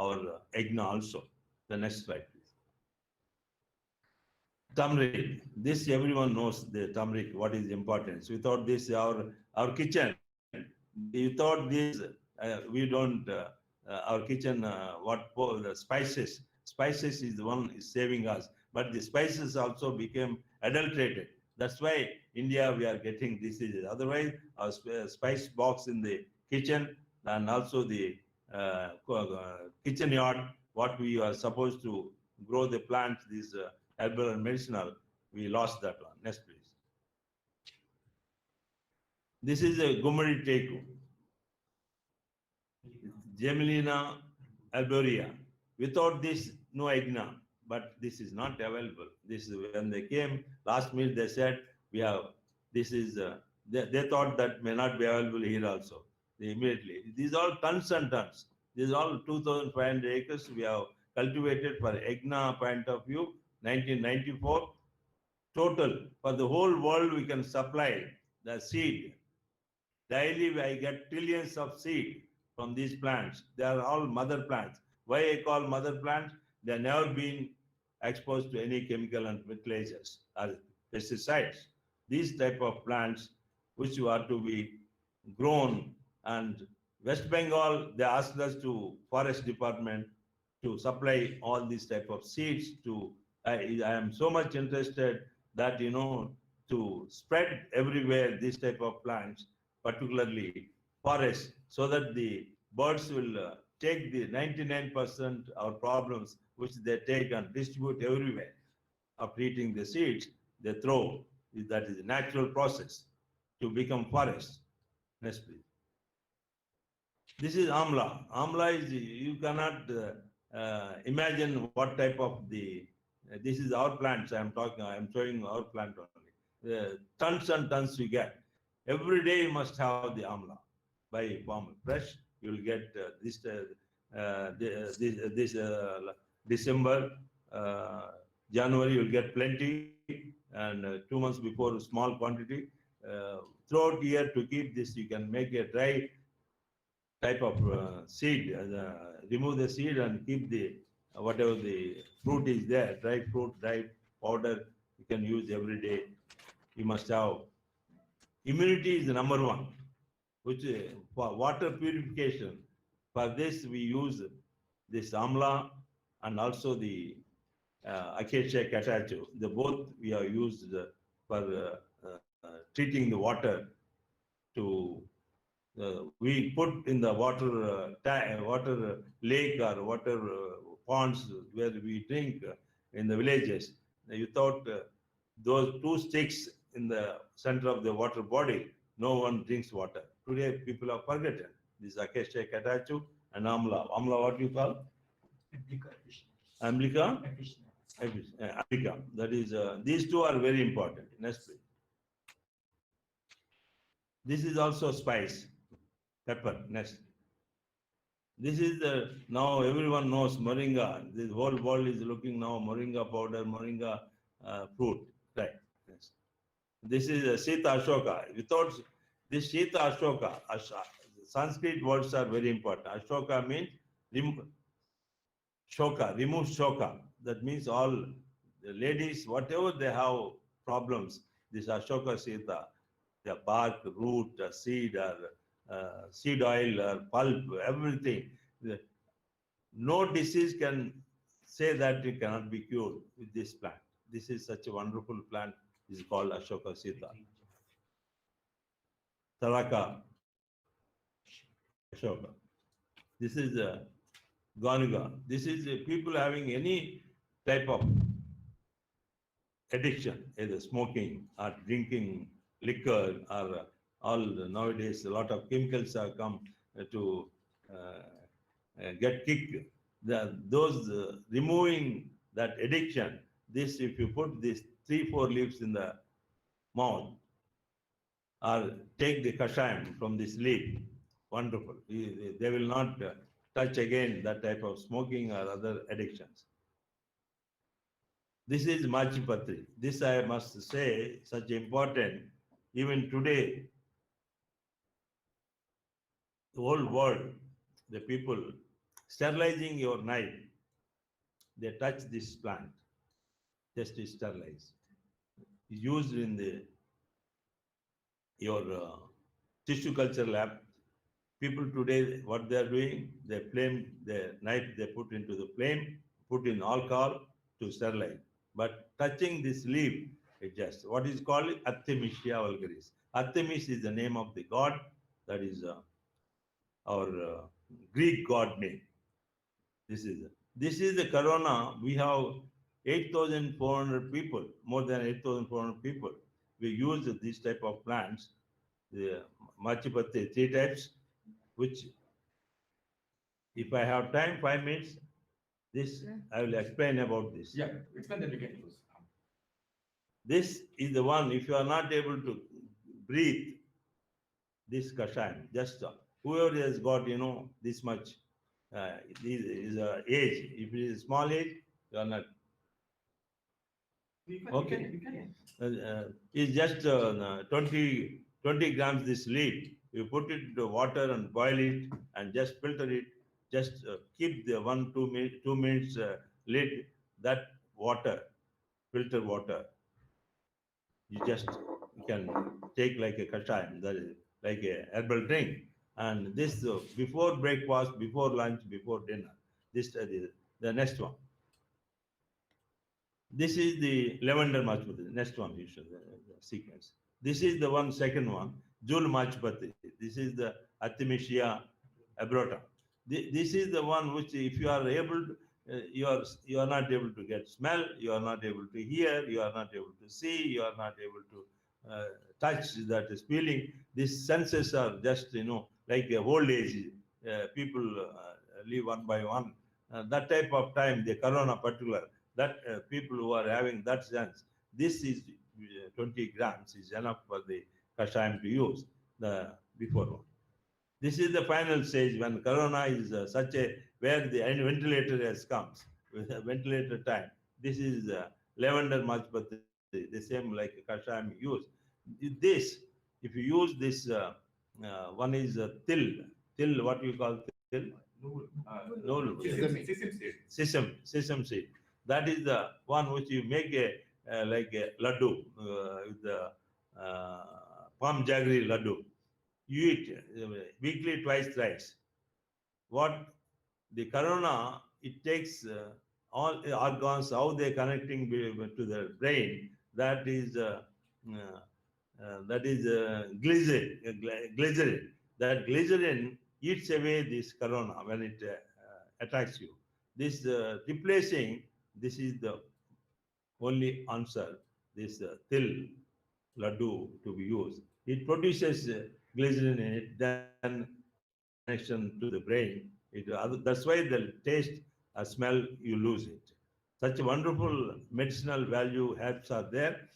our Yagna also. The next slide, please. Turmeric. This everyone knows the turmeric, what is the importance. Without this, our kitchen, without this, we don't, our kitchen, the spices is the one is saving us. But the spices also became adulterated. That's why India we are getting diseases. Otherwise, our spice box in the kitchen and also the kitchen yard, what we are supposed to grow the plant, these herbal and medicinal, we lost that one. Next, please. This is a Gumari teku, Gemelina arborea. Without this, no egna, but this is not available. This is when they came last minute, they said, we have, this is, they thought that may not be available here also. They immediately, these are all tons and tons. These are all 2,500 acres we have cultivated for egna point of view, 1994. Total, for the whole world, we can supply the seed. Daily, I get trillions of seed from these plants. They are all mother plants. Why I call mother plants? They have never been exposed to any chemical and fertilizers or pesticides. These type of plants, which are to be grown, and West Bengal, they asked us to forest department to supply all these type of seeds to, I am so much interested that, to spread everywhere these type of plants, particularly forests, so that the birds will take the 99% of problems which they take and distribute everywhere. After eating the seeds, they throw. That is a natural process to become forest. Next, please. This is amla. Amla is, you cannot imagine what type of the, this is our plants I am talking, I am showing our plant only. Tons and tons you get. Every day you must have the amla. By farm fresh, you will get this December, January you will get plenty, and 2 months before small quantity. Throughout year to keep this, you can make a dry type of seed, remove the seed and keep the whatever the fruit is there, dry fruit, dry powder, you can use every day. You must have. Immunity is the number one, which for water purification. For this, we use this amla and also the acacia catacho. The both we have used for treating the water to we put in the water water lake or water ponds where we drink in the villages. Without those two sticks in the center of the water body, no one drinks water. Today, people have forgotten this acacia catacho and amla. Amla, what you call? Amblica? Amblica. That is, these two are very important. Next, please. This is also spice, pepper. Next. This is the, now everyone knows moringa. This whole world is looking now moringa powder, moringa fruit. Right. Yes. This is Sita Ashoka. Without this Sita Ashoka, Sanskrit words are very important. Ashoka means shoka, remove shoka. That means all the ladies, whatever they have problems, this Ashoka Sita, the bark, root, seed, or seed oil, or pulp, everything. No disease can say that it cannot be cured with this plant. This is such a wonderful plant. It's called Ashoka Sita. Taraka Ashoka. This is Ganuga. This is people having any type of addiction, either smoking or drinking liquor, or all nowadays a lot of chemicals have come to get kicked. Those removing that addiction, this if you put these 3-4 leaves in the mouth, or take the kashayam from this leaf, wonderful. They will not touch again that type of smoking or other addictions. This is Machipatri. This I must say, such important. Even today, the whole world, the people sterilizing your knife, they touch this plant, just to sterilize. Used in the your tissue culture lab. People today, what they are doing, they flame the knife, they put into the flame, put in alcohol to sterilize. But touching this leaf, It just what is called Artemisia vulgaris. Artemis is the name of the god. That is our Greek god name. This is the corona. We have 8,400 people, more than 8,400 people. We use this type of plants, the Machipatti, 3 types, which if I have time, 5 minutes, this I will explain about this. Yeah, explain that we can use. This is the one, if you are not able to breathe, this kashayam, just whoever has got, this much this is age, if it is small age, you are not. Okay. It's just 20 grams this leaf. You put it into water and boil it and just filter it. Just keep the 2 minutes lid, that water, filter water. You can take like a kashayam, that is like a herbal drink. And this before breakfast, before lunch, before dinner. This the next one. This is the lavender machpati. Next one, you should the sequence. This is the second one, Jul machpati. This is the Artemisia abrota. This is the one which, if you are able to, you are not able to get smell, you are not able to hear, you are not able to see, you are not able to touch, that is feeling. These senses are just, like a old age. People live one by one. That type of time, the corona particular, that people who are having that sense, this is 20 grams is enough for the kashayam to use, the before one. This is the final stage when corona is where the ventilator has comes, with a ventilator time. This is lavender machpati, the same like kashayam use. This, if you use this, one is till, what you call till? No, sesame seed. That is the one which you make like a laddu, with the palm jaggery laddu. You eat weekly, twice, thrice. What the corona, it takes all organs, how they connecting to the brain. That is glycerin. That glycerin eats away this corona when it attacks you. This replacing, this is the only answer. This till laddu to be used. It produces glycerin in it, then connection to the brain. That's why the taste, smell, you lose it. Such wonderful medicinal value herbs are there.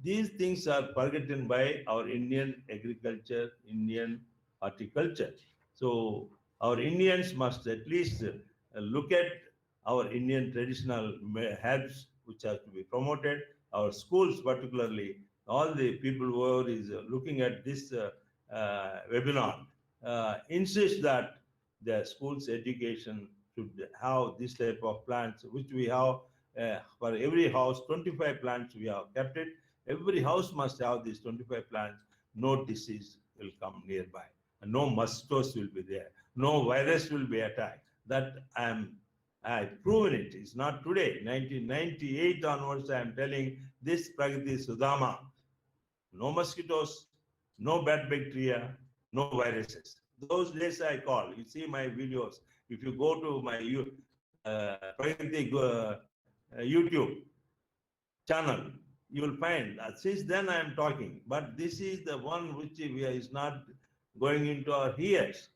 These things are forgotten by our Indian agriculture, Indian horticulture. So our Indians must at least look at our Indian traditional herbs, which have to be promoted. Our schools, particularly, all the people who are looking at this webinar, insist that the schools education should have this type of plants, which we have for every house. 25 plants we have kept it. Every house must have these 25 plants. No disease will come nearby, and no mosquitoes will be there. No virus will be attacked. That I've proven it. It's not today. 1998 onwards, I am telling this Pragati Sudhama. No mosquitoes, no bad bacteria, no viruses. Those days I call. You see my videos. If you go to my Pragati YouTube channel, you will find that since then I am talking. But this is the one which is not going into our ears.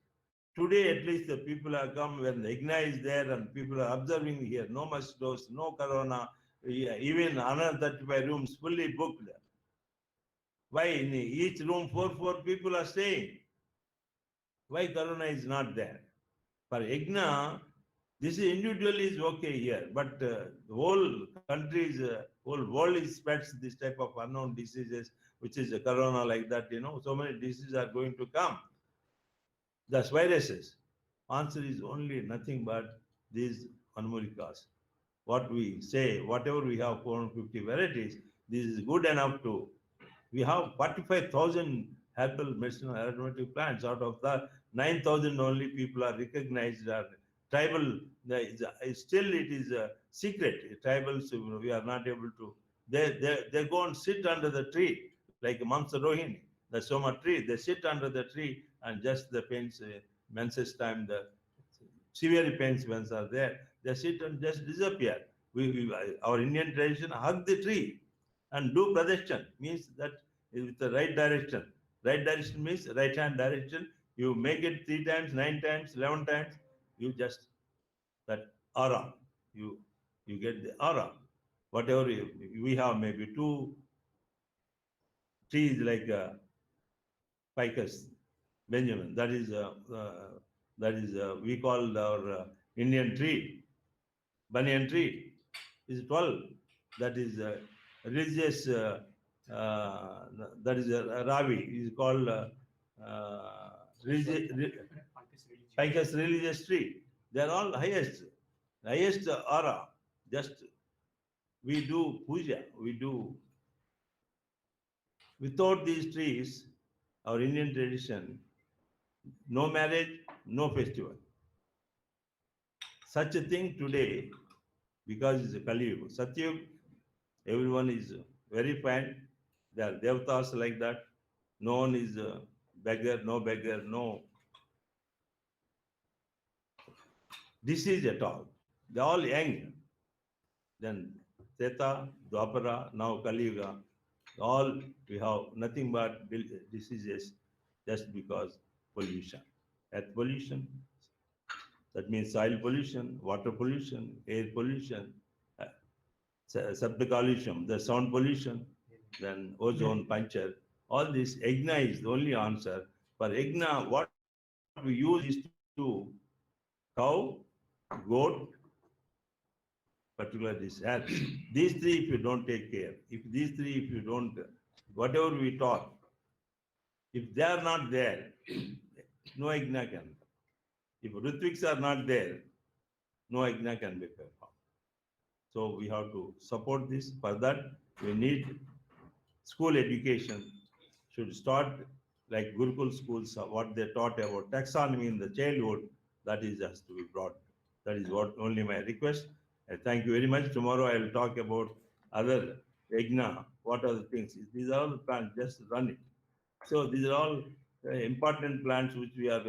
Today, at least, the people have come when the IGNA is there and people are observing here. No mosquitoes, no corona, even another 35 rooms fully booked. Why in each room, four people are staying? Why corona is not there? For IGNA, this individually is okay here, but the whole country is, whole world is spreads this type of unknown diseases, which is a corona like that, so many diseases are going to come. That's viruses. Answer is only nothing but these Anamurikas. What we say, whatever we have 450 varieties, this is good enough to. We have 45,000 herbal medicinal aromatic plants. Out of that, 9,000 only people are recognized as tribal. Still, it is a secret. Tribals, we are not able to They go and sit under the tree, like Mamsa Rohini, the Soma tree. They sit under the tree and just the pains, menses time, the severe pains when are there, they sit and just disappear. Our Indian tradition, hug the tree and do pradeshan, means that with the right direction. Right direction means right hand direction. You make it 3 times, 9 times, 11 times. You just, that aura, you get the aura. Whatever we have, maybe 2 trees like ficus, Benjamin. That is we call our Indian tree, banyan tree. Is 12. That is religious. That is Ravi. Is called ficus religious tree. They are all highest aura. Just we do puja. We do. Without these trees, our Indian tradition, no marriage, no festival. Such a thing today, because it's a Kali Yuga. Satyug, everyone is very fine. There are devatas like that. No one is a beggar, no disease at all. They're all young. Then Treta, Dwapara, now Kali Yuga, all we have nothing but diseases just because pollution. Earth pollution, that means soil pollution, water pollution, air pollution, Sapta pollution, the sound pollution, then ozone puncture. All this Yagna is the only answer. For Yagna, what we use is to cow, goat, particularly this herbs. These 3, if you don't take care, if you don't, whatever we taught, if they are not there, no Yagna can. If Ritviks are not there, no Yagna can be performed. So we have to support this. For that, we need school education. Should start like Gurukul schools, what they taught about taxonomy in the childhood, that is has to be brought. That is what only my request. Thank you very much. Tomorrow I will talk about other Yagna. What are the things? These are all the plants, just run it. So these are all important plants which we are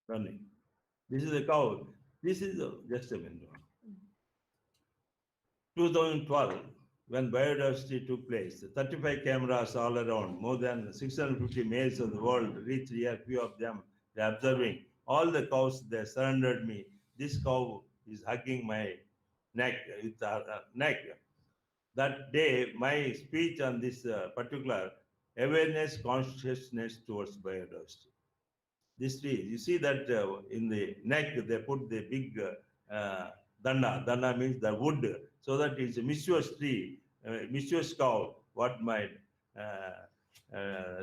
running. This is a cow. This is just a window. 2012, when biodiversity took place, 35 cameras all around, more than 650 males of the world reached here, few of them, they're observing. All the cows, they surrendered me. This cow is hugging my neck, with her neck. That day, my speech on this particular awareness, consciousness towards biodiversity. This tree, you see that in the neck, they put the big danda. Danda means the wood, so that it's a mischievous tree, mischievous cow. What my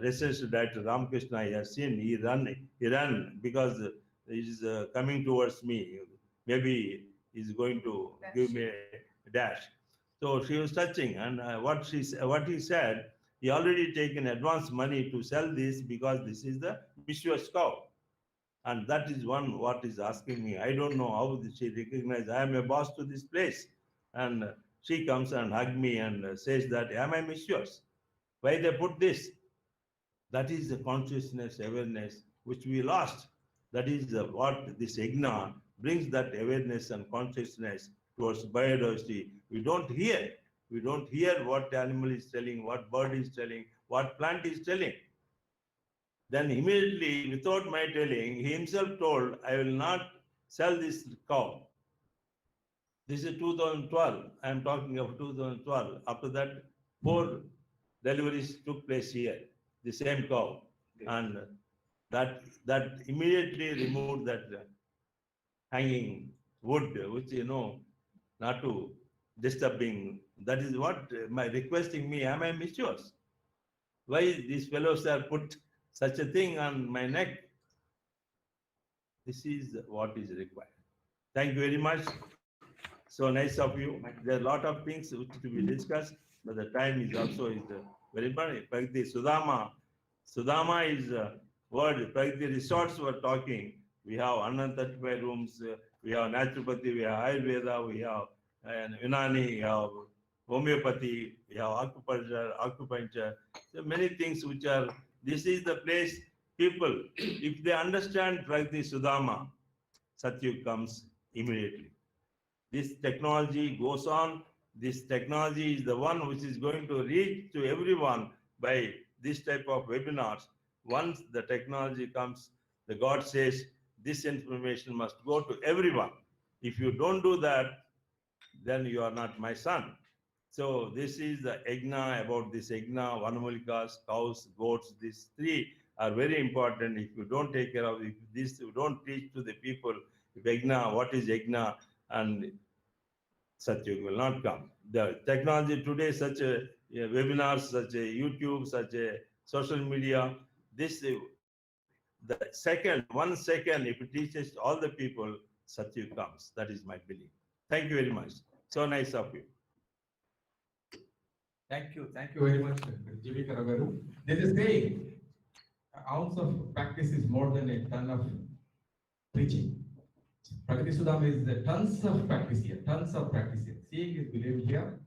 research director Ramakrishna has seen, he ran because he is coming towards me. Maybe he's going to give me a dash. So she was touching, and what he said, he already taken advance money to sell this because this is the mischievous cow. And that is one what is asking me. I don't know how she recognizes I am a boss to this place. And she comes and hugs me and says that, am I mischievous? Why they put this? That is the consciousness, awareness, which we lost. That is what this Yagna brings, that awareness and consciousness towards biodiversity. We don't hear. We don't hear what animal is telling, what bird is telling, what plant is telling. Then immediately, without my telling, he himself told, I will not sell this cow. This is 2012. I am talking of 2012. After that, 4 deliveries took place here, the same cow. And that immediately removed that hanging wood, which, not to disturbing. That is what my requesting me, am I mischievous? Why these fellows have put such a thing on my neck? This is what is required. Thank you very much. So nice of you. There are a lot of things which to be discussed, but the time is also very important. Pragati Sudhama. Sudhama is a word. Pragati resorts were talking. We have 135 rooms. We have naturopathy. We have Ayurveda. We have and Unani, you have homeopathy, you have acupuncture, so many things which are, this is the place people, if they understand Pragati Sudhama, Satyug comes immediately. This technology goes on, this technology is the one which is going to reach to everyone by this type of webinars. Once the technology comes, the God says, this information must go to everyone. If you don't do that, then you are not my son. So this is the Yagna, about this Yagna, Vanamulikas, cows, goats, these three are very important. If you don't take care of, if this, you don't teach to the people, Yagna, what is Yagna, and Satyug will not come. The technology today, such a webinars, such a YouTube, such a social media, this, the second, 1 second, if it teaches all the people, Satyug comes. That is my belief. Thank you very much. So nice of you. Thank you very much, G.B.K. Garu. There is a saying, an ounce of practice is more than a ton of preaching. Pragati Sudhama is tons of practice here, Seeing is believing here.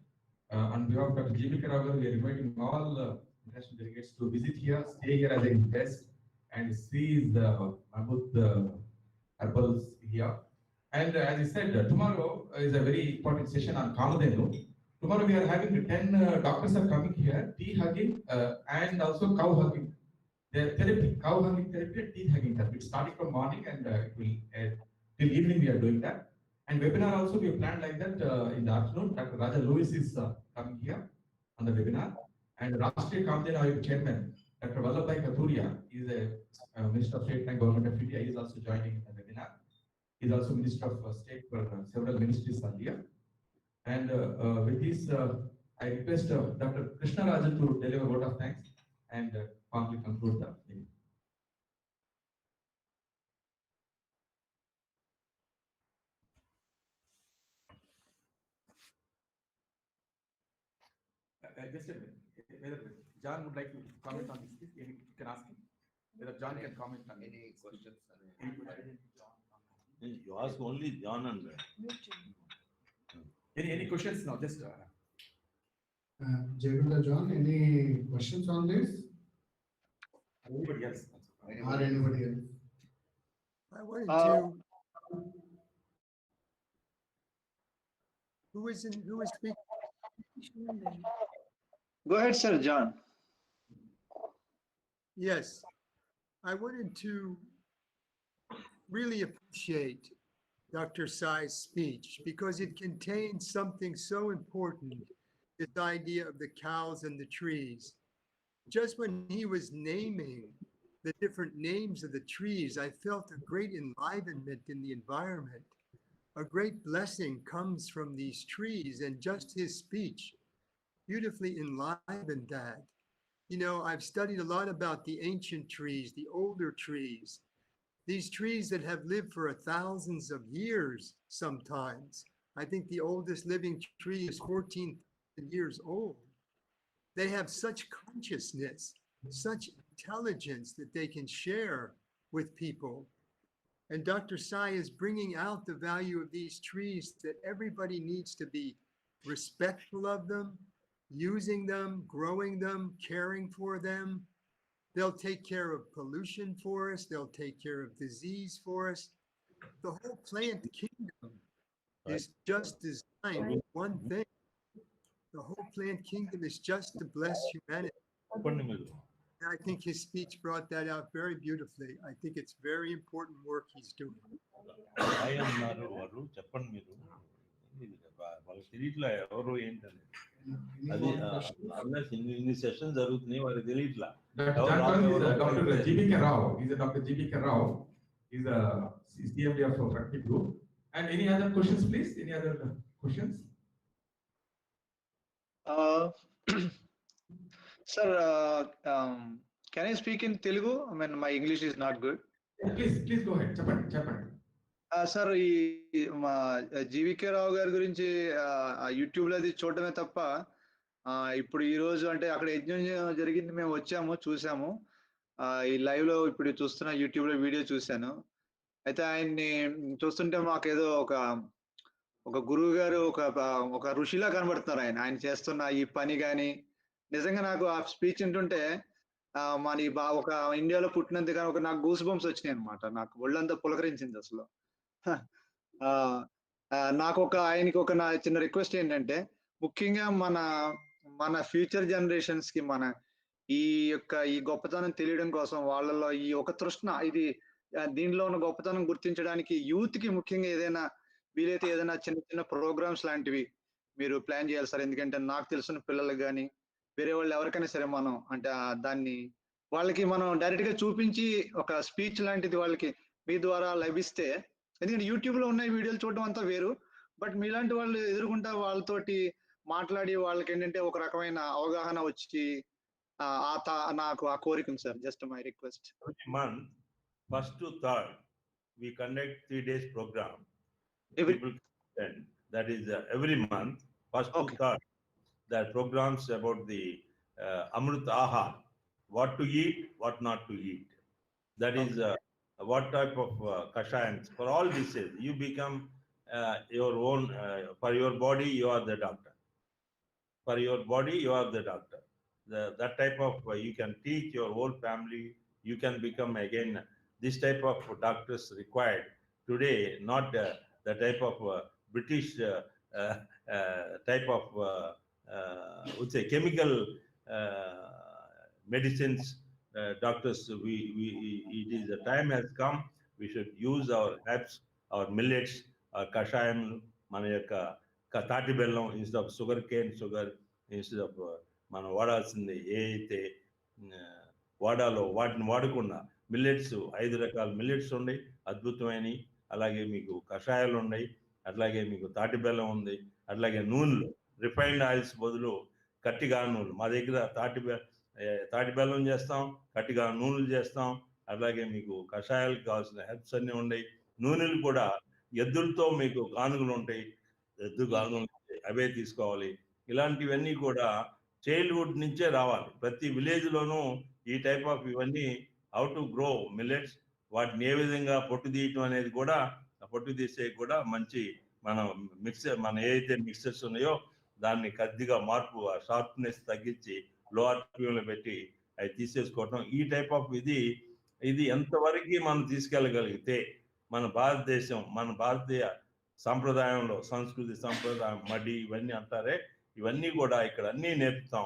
On behalf of Dr. G.B.K. Garu, we are inviting all international delegates to visit here, stay here as a guest, and see the mammoth herbals here. And as I said, tomorrow is a very important session on Kamadhenu. Tomorrow we are having 10 doctors are coming here, tea hugging and also cow hugging. The therapy, cow hugging therapy and tea hugging therapy. It's starting from morning and it will till evening we are doing that. And webinar also we have planned like that in the afternoon. Dr. Raja Lewis is coming here on the webinar. And Rashtriya Kamadhenu Ayur Chairman, Dr. Vajapaye Kathuria, is a Minister of State and Government of India. He is also joining in the webinar. He is also Minister of State for several ministries earlier. And with this, I request Dr. Krishna Rajan to deliver a vote of thanks and formally conclude the meeting. Just a minute. Whether John would like to comment on this, you can ask him. Whether John can comment on any questions. You ask only John and Any questions now? Just J.B.K. John, any questions on this? Anybody else? Or anybody else? I wanted to. Who is speaking? Go ahead, sir, John. Yes, I wanted to really appreciate Dr. Sai's speech because it contains something so important, this idea of the cows and the trees. Just when he was naming the different names of the trees, I felt a great enlivenment in the environment. A great blessing comes from these trees, and just his speech beautifully enlivened that. You know, I've studied a lot about the ancient trees, the older trees, these trees that have lived for thousands of years sometimes. I think the oldest living tree is 14,000 years old. They have such consciousness, such intelligence that they can share with people. And Dr. Sai is bringing out the value of these trees, that everybody needs to be respectful of them, using them, growing them, caring for them. They'll take care of pollution for us. They'll take care of disease for us. The whole plant kingdom is just designed with one thing. The whole plant kingdom is just to bless humanity. And I think his speech brought that out very beautifully. I think it's very important work he's doing. Sessions Dr. G.B.K. Rao. He's a Dr. G.B.K. Rao. He's a CMD of Pragati Group. And any other questions, please? Any other questions? Sir, can I speak in Telugu? I mean, my English is not good. Yeah, please go ahead. Chappan. Sir ఈ మా జీవికే రావు గారి గురించి యూట్యూబ్లో అది చూడటమే తప్ప ఇప్పుడు ఈ రోజు అంటే అక్కడ యజ్ఞం జరిగింది, మేము వచ్చాము చూసాము. ఈ లైవ్ లో ఇప్పుడు చూస్తున్న యూట్యూబ్ లో వీడియో చూశాను. అయితే ఆయన్ని చూస్తుంటే మాకేదో ఒక గురువు గారు ఒక ఋషిలా కనబడుతున్నారు ఆయన చేస్తున్న ఈ పని కానీ. నిజంగా నాకు ఆ స్పీచ్ వింటుంటే మన ఒక ఇండియాలో పుట్టినందుకు ఒక నాకు గూస్ బంప్స్ వచ్చినాయి అనమాట. నాకు ఒళ్ళంతా పులకరించింది అసలు. నాకు ఆయనకి ఒక నా చిన్న రిక్వెస్ట్ ఏంటంటే, ముఖ్యంగా మన ఫ్యూచర్ జనరేషన్స్ కి ఈ గొప్పతనం తెలియడం కోసం వాళ్ళలో ఈ ఒక తృష్ణ, దీనిలో ఉన్న గొప్పతనం గుర్తించడానికి యూత్ కి ముఖ్యంగా వీలైతే ఏదైనా చిన్న చిన్న ప్రోగ్రామ్స్ లాంటివి మీరు ప్లాన్ చేయాలి సార్. ఎందుకంటే నాకు తెలిసిన పిల్లలకు కానీ వేరే వాళ్ళు ఎవరికైనా సరే మనం అంటే దాన్ని వాళ్ళకి మనం డైరెక్ట్ గా చూపించి ఒక స్పీచ్ లాంటిది వాళ్ళకి మీ ద్వారా లభిస్తే, ఎందుకంటే యూట్యూబ్ లో ఉన్న వీడియోలు చూడడం అంతా వేరు, బట్ మీలాంటి వాళ్ళు ఎదుర్కొంటా వాళ్ళతోటి మాట్లాడి వాళ్ళకి ఏంటంటే ఒక రకమైన అవగాహన వచ్చి నాకు ఆ కోరిక ఉంది sir. Just my request. Month, 1st to 3rd, we conduct 3 days program. People attend. That is every month, 1st to 3rd. There are programs about the Amrita Aha, what to eat, what not to eat. That is what type of kashayans for all diseases. You become your own, for your body, you are the doctor. For your body, you are the doctor. That type of, you can teach your whole family, you can become again, this type of doctors required today, not the type of British type of, would say chemical medicines doctors. It is the time has come, we should use our herbs, our millets, our kashayam, మన యొక్క తాటి బెల్లం, instead of sugar cane sugar, instead of మనం వాడాల్సింది ఏ అయితే వాడాలో వాటిని వాడకుండా millets 5 రకాల మిల్లెట్స్ ఉన్నాయి అద్భుతమైనవి. అలాగే మీకు కషాయాలు ఉన్నాయి, అట్లాగే మీకు తాటి బెల్లం ఉంది, అట్లాగే నూనెలు రిఫైన్డ్ ఆయిల్స్ బదులు కట్టిగా నూనెలు. మా దగ్గర తాటి బెల్లం చేస్తాం, కట్టిగా నూనెలు చేస్తాం. అలాగే మీకు కషాయాలకు కావాల్సిన హెర్బ్స్ అన్నీ ఉన్నాయి. నూనెలు కూడా ఎద్దులతో మీకు గానుగులు ఉంటాయి, ఎద్దు గానుగులు అవే తీసుకోవాలి. ఇలాంటివన్నీ కూడా చైల్డ్హుడ్ నుంచే రావాలి. ప్రతి విలేజ్లోనూ ఈ టైప్ ఆఫ్ ఇవన్నీ హౌ టు గ్రో మిల్లెట్స్, వాటిని ఏ విధంగా పొట్టు తీయటం అనేది కూడా, పొట్టు తీసే కూడా మంచి మనం మన ఏదైతే మిక్సర్స్ ఉన్నాయో దాన్ని కొద్దిగా మార్పు, షార్ప్నెస్ తగ్గించి లో ఆర్పిఎంలో పెట్టి అవి తీసేసుకోవటం. ఈ టైప్ ఆఫ్ ఇది ఎంతవరకు మనం తీసుకెళ్ళగలిగితే మన భారతదేశం, మన భారతీయ సాంప్రదాయంలో, సంస్కృతి సంప్రదాయం, మడి ఇవన్నీ అంటారే, ఇవన్నీ కూడా ఇక్కడ అన్నీ నేర్పుతాం.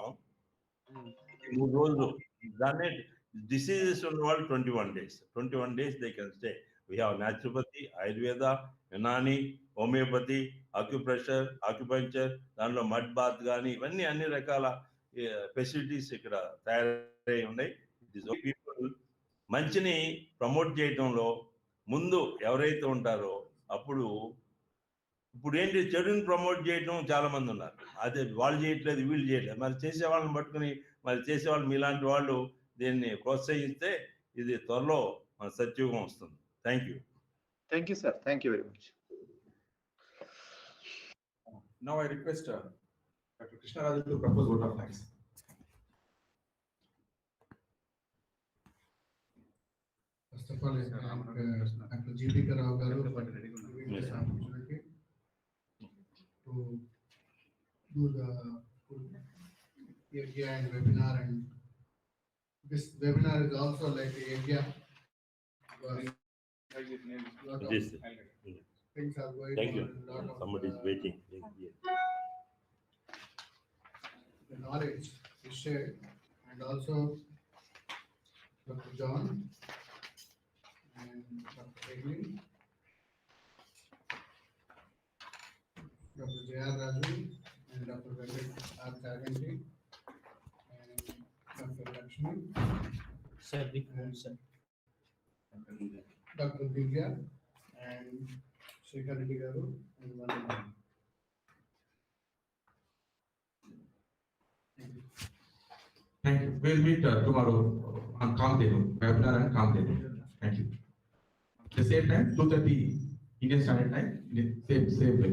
3 రోజులు దాన్ని డిసీజెస్ ఉన్న వాళ్ళు 21 days. 21 days they can stay. We have naturopathy, Ayurveda, Unani, homeopathy, acupressure, acupuncture, దానిలో మడ్ బాత్ కానీ ఇవన్నీ అన్ని రకాల ఫెసిలిటీస్ ఇక్కడ తయారై ఉన్నాయి. పీపుల్ మంచిని ప్రమోట్ చేయడంలో ముందు ఎవరైతే ఉంటారో ఇప్పుడు ఏంటి, చెడుని ప్రమోట్ చేయడం చాలా మంది ఉన్నారు. అదే వాళ్ళు చేయట్లేదు, వీళ్ళు చేయట్లేదు. మరి చేసే వాళ్ళని పట్టుకుని మరి చేసేవాళ్ళు మీలాంటి వాళ్ళు దీన్ని ప్రోత్సహిస్తే ఇది త్వరలో మన సత్యుగం వస్తుంది. Thank you. Thank you sir. Thank you very much. Now I request Dr. Krishnaraju to propose vote of thanks. First of all, I thank Dr. G.B.K. garu for giving this opportunity to do the Yaga and webinar, and this webinar is also like a Yaga. Yes, Things are going thank you. on. Somebody is waiting. The knowledge is shared, and also Dr. John and Dr. Hagelin, Dr. J.R. Raju and Dr. Vajapaye and Dr. Lakshmi, and Dr. Divya and Shekhar Reddy garu and Vajapaye. Thank you. We'll meet tomorrow on Kamdenu, webinar and Kamdenu. Thank you. At the same time, 2:30 Indian Standard Time, same way.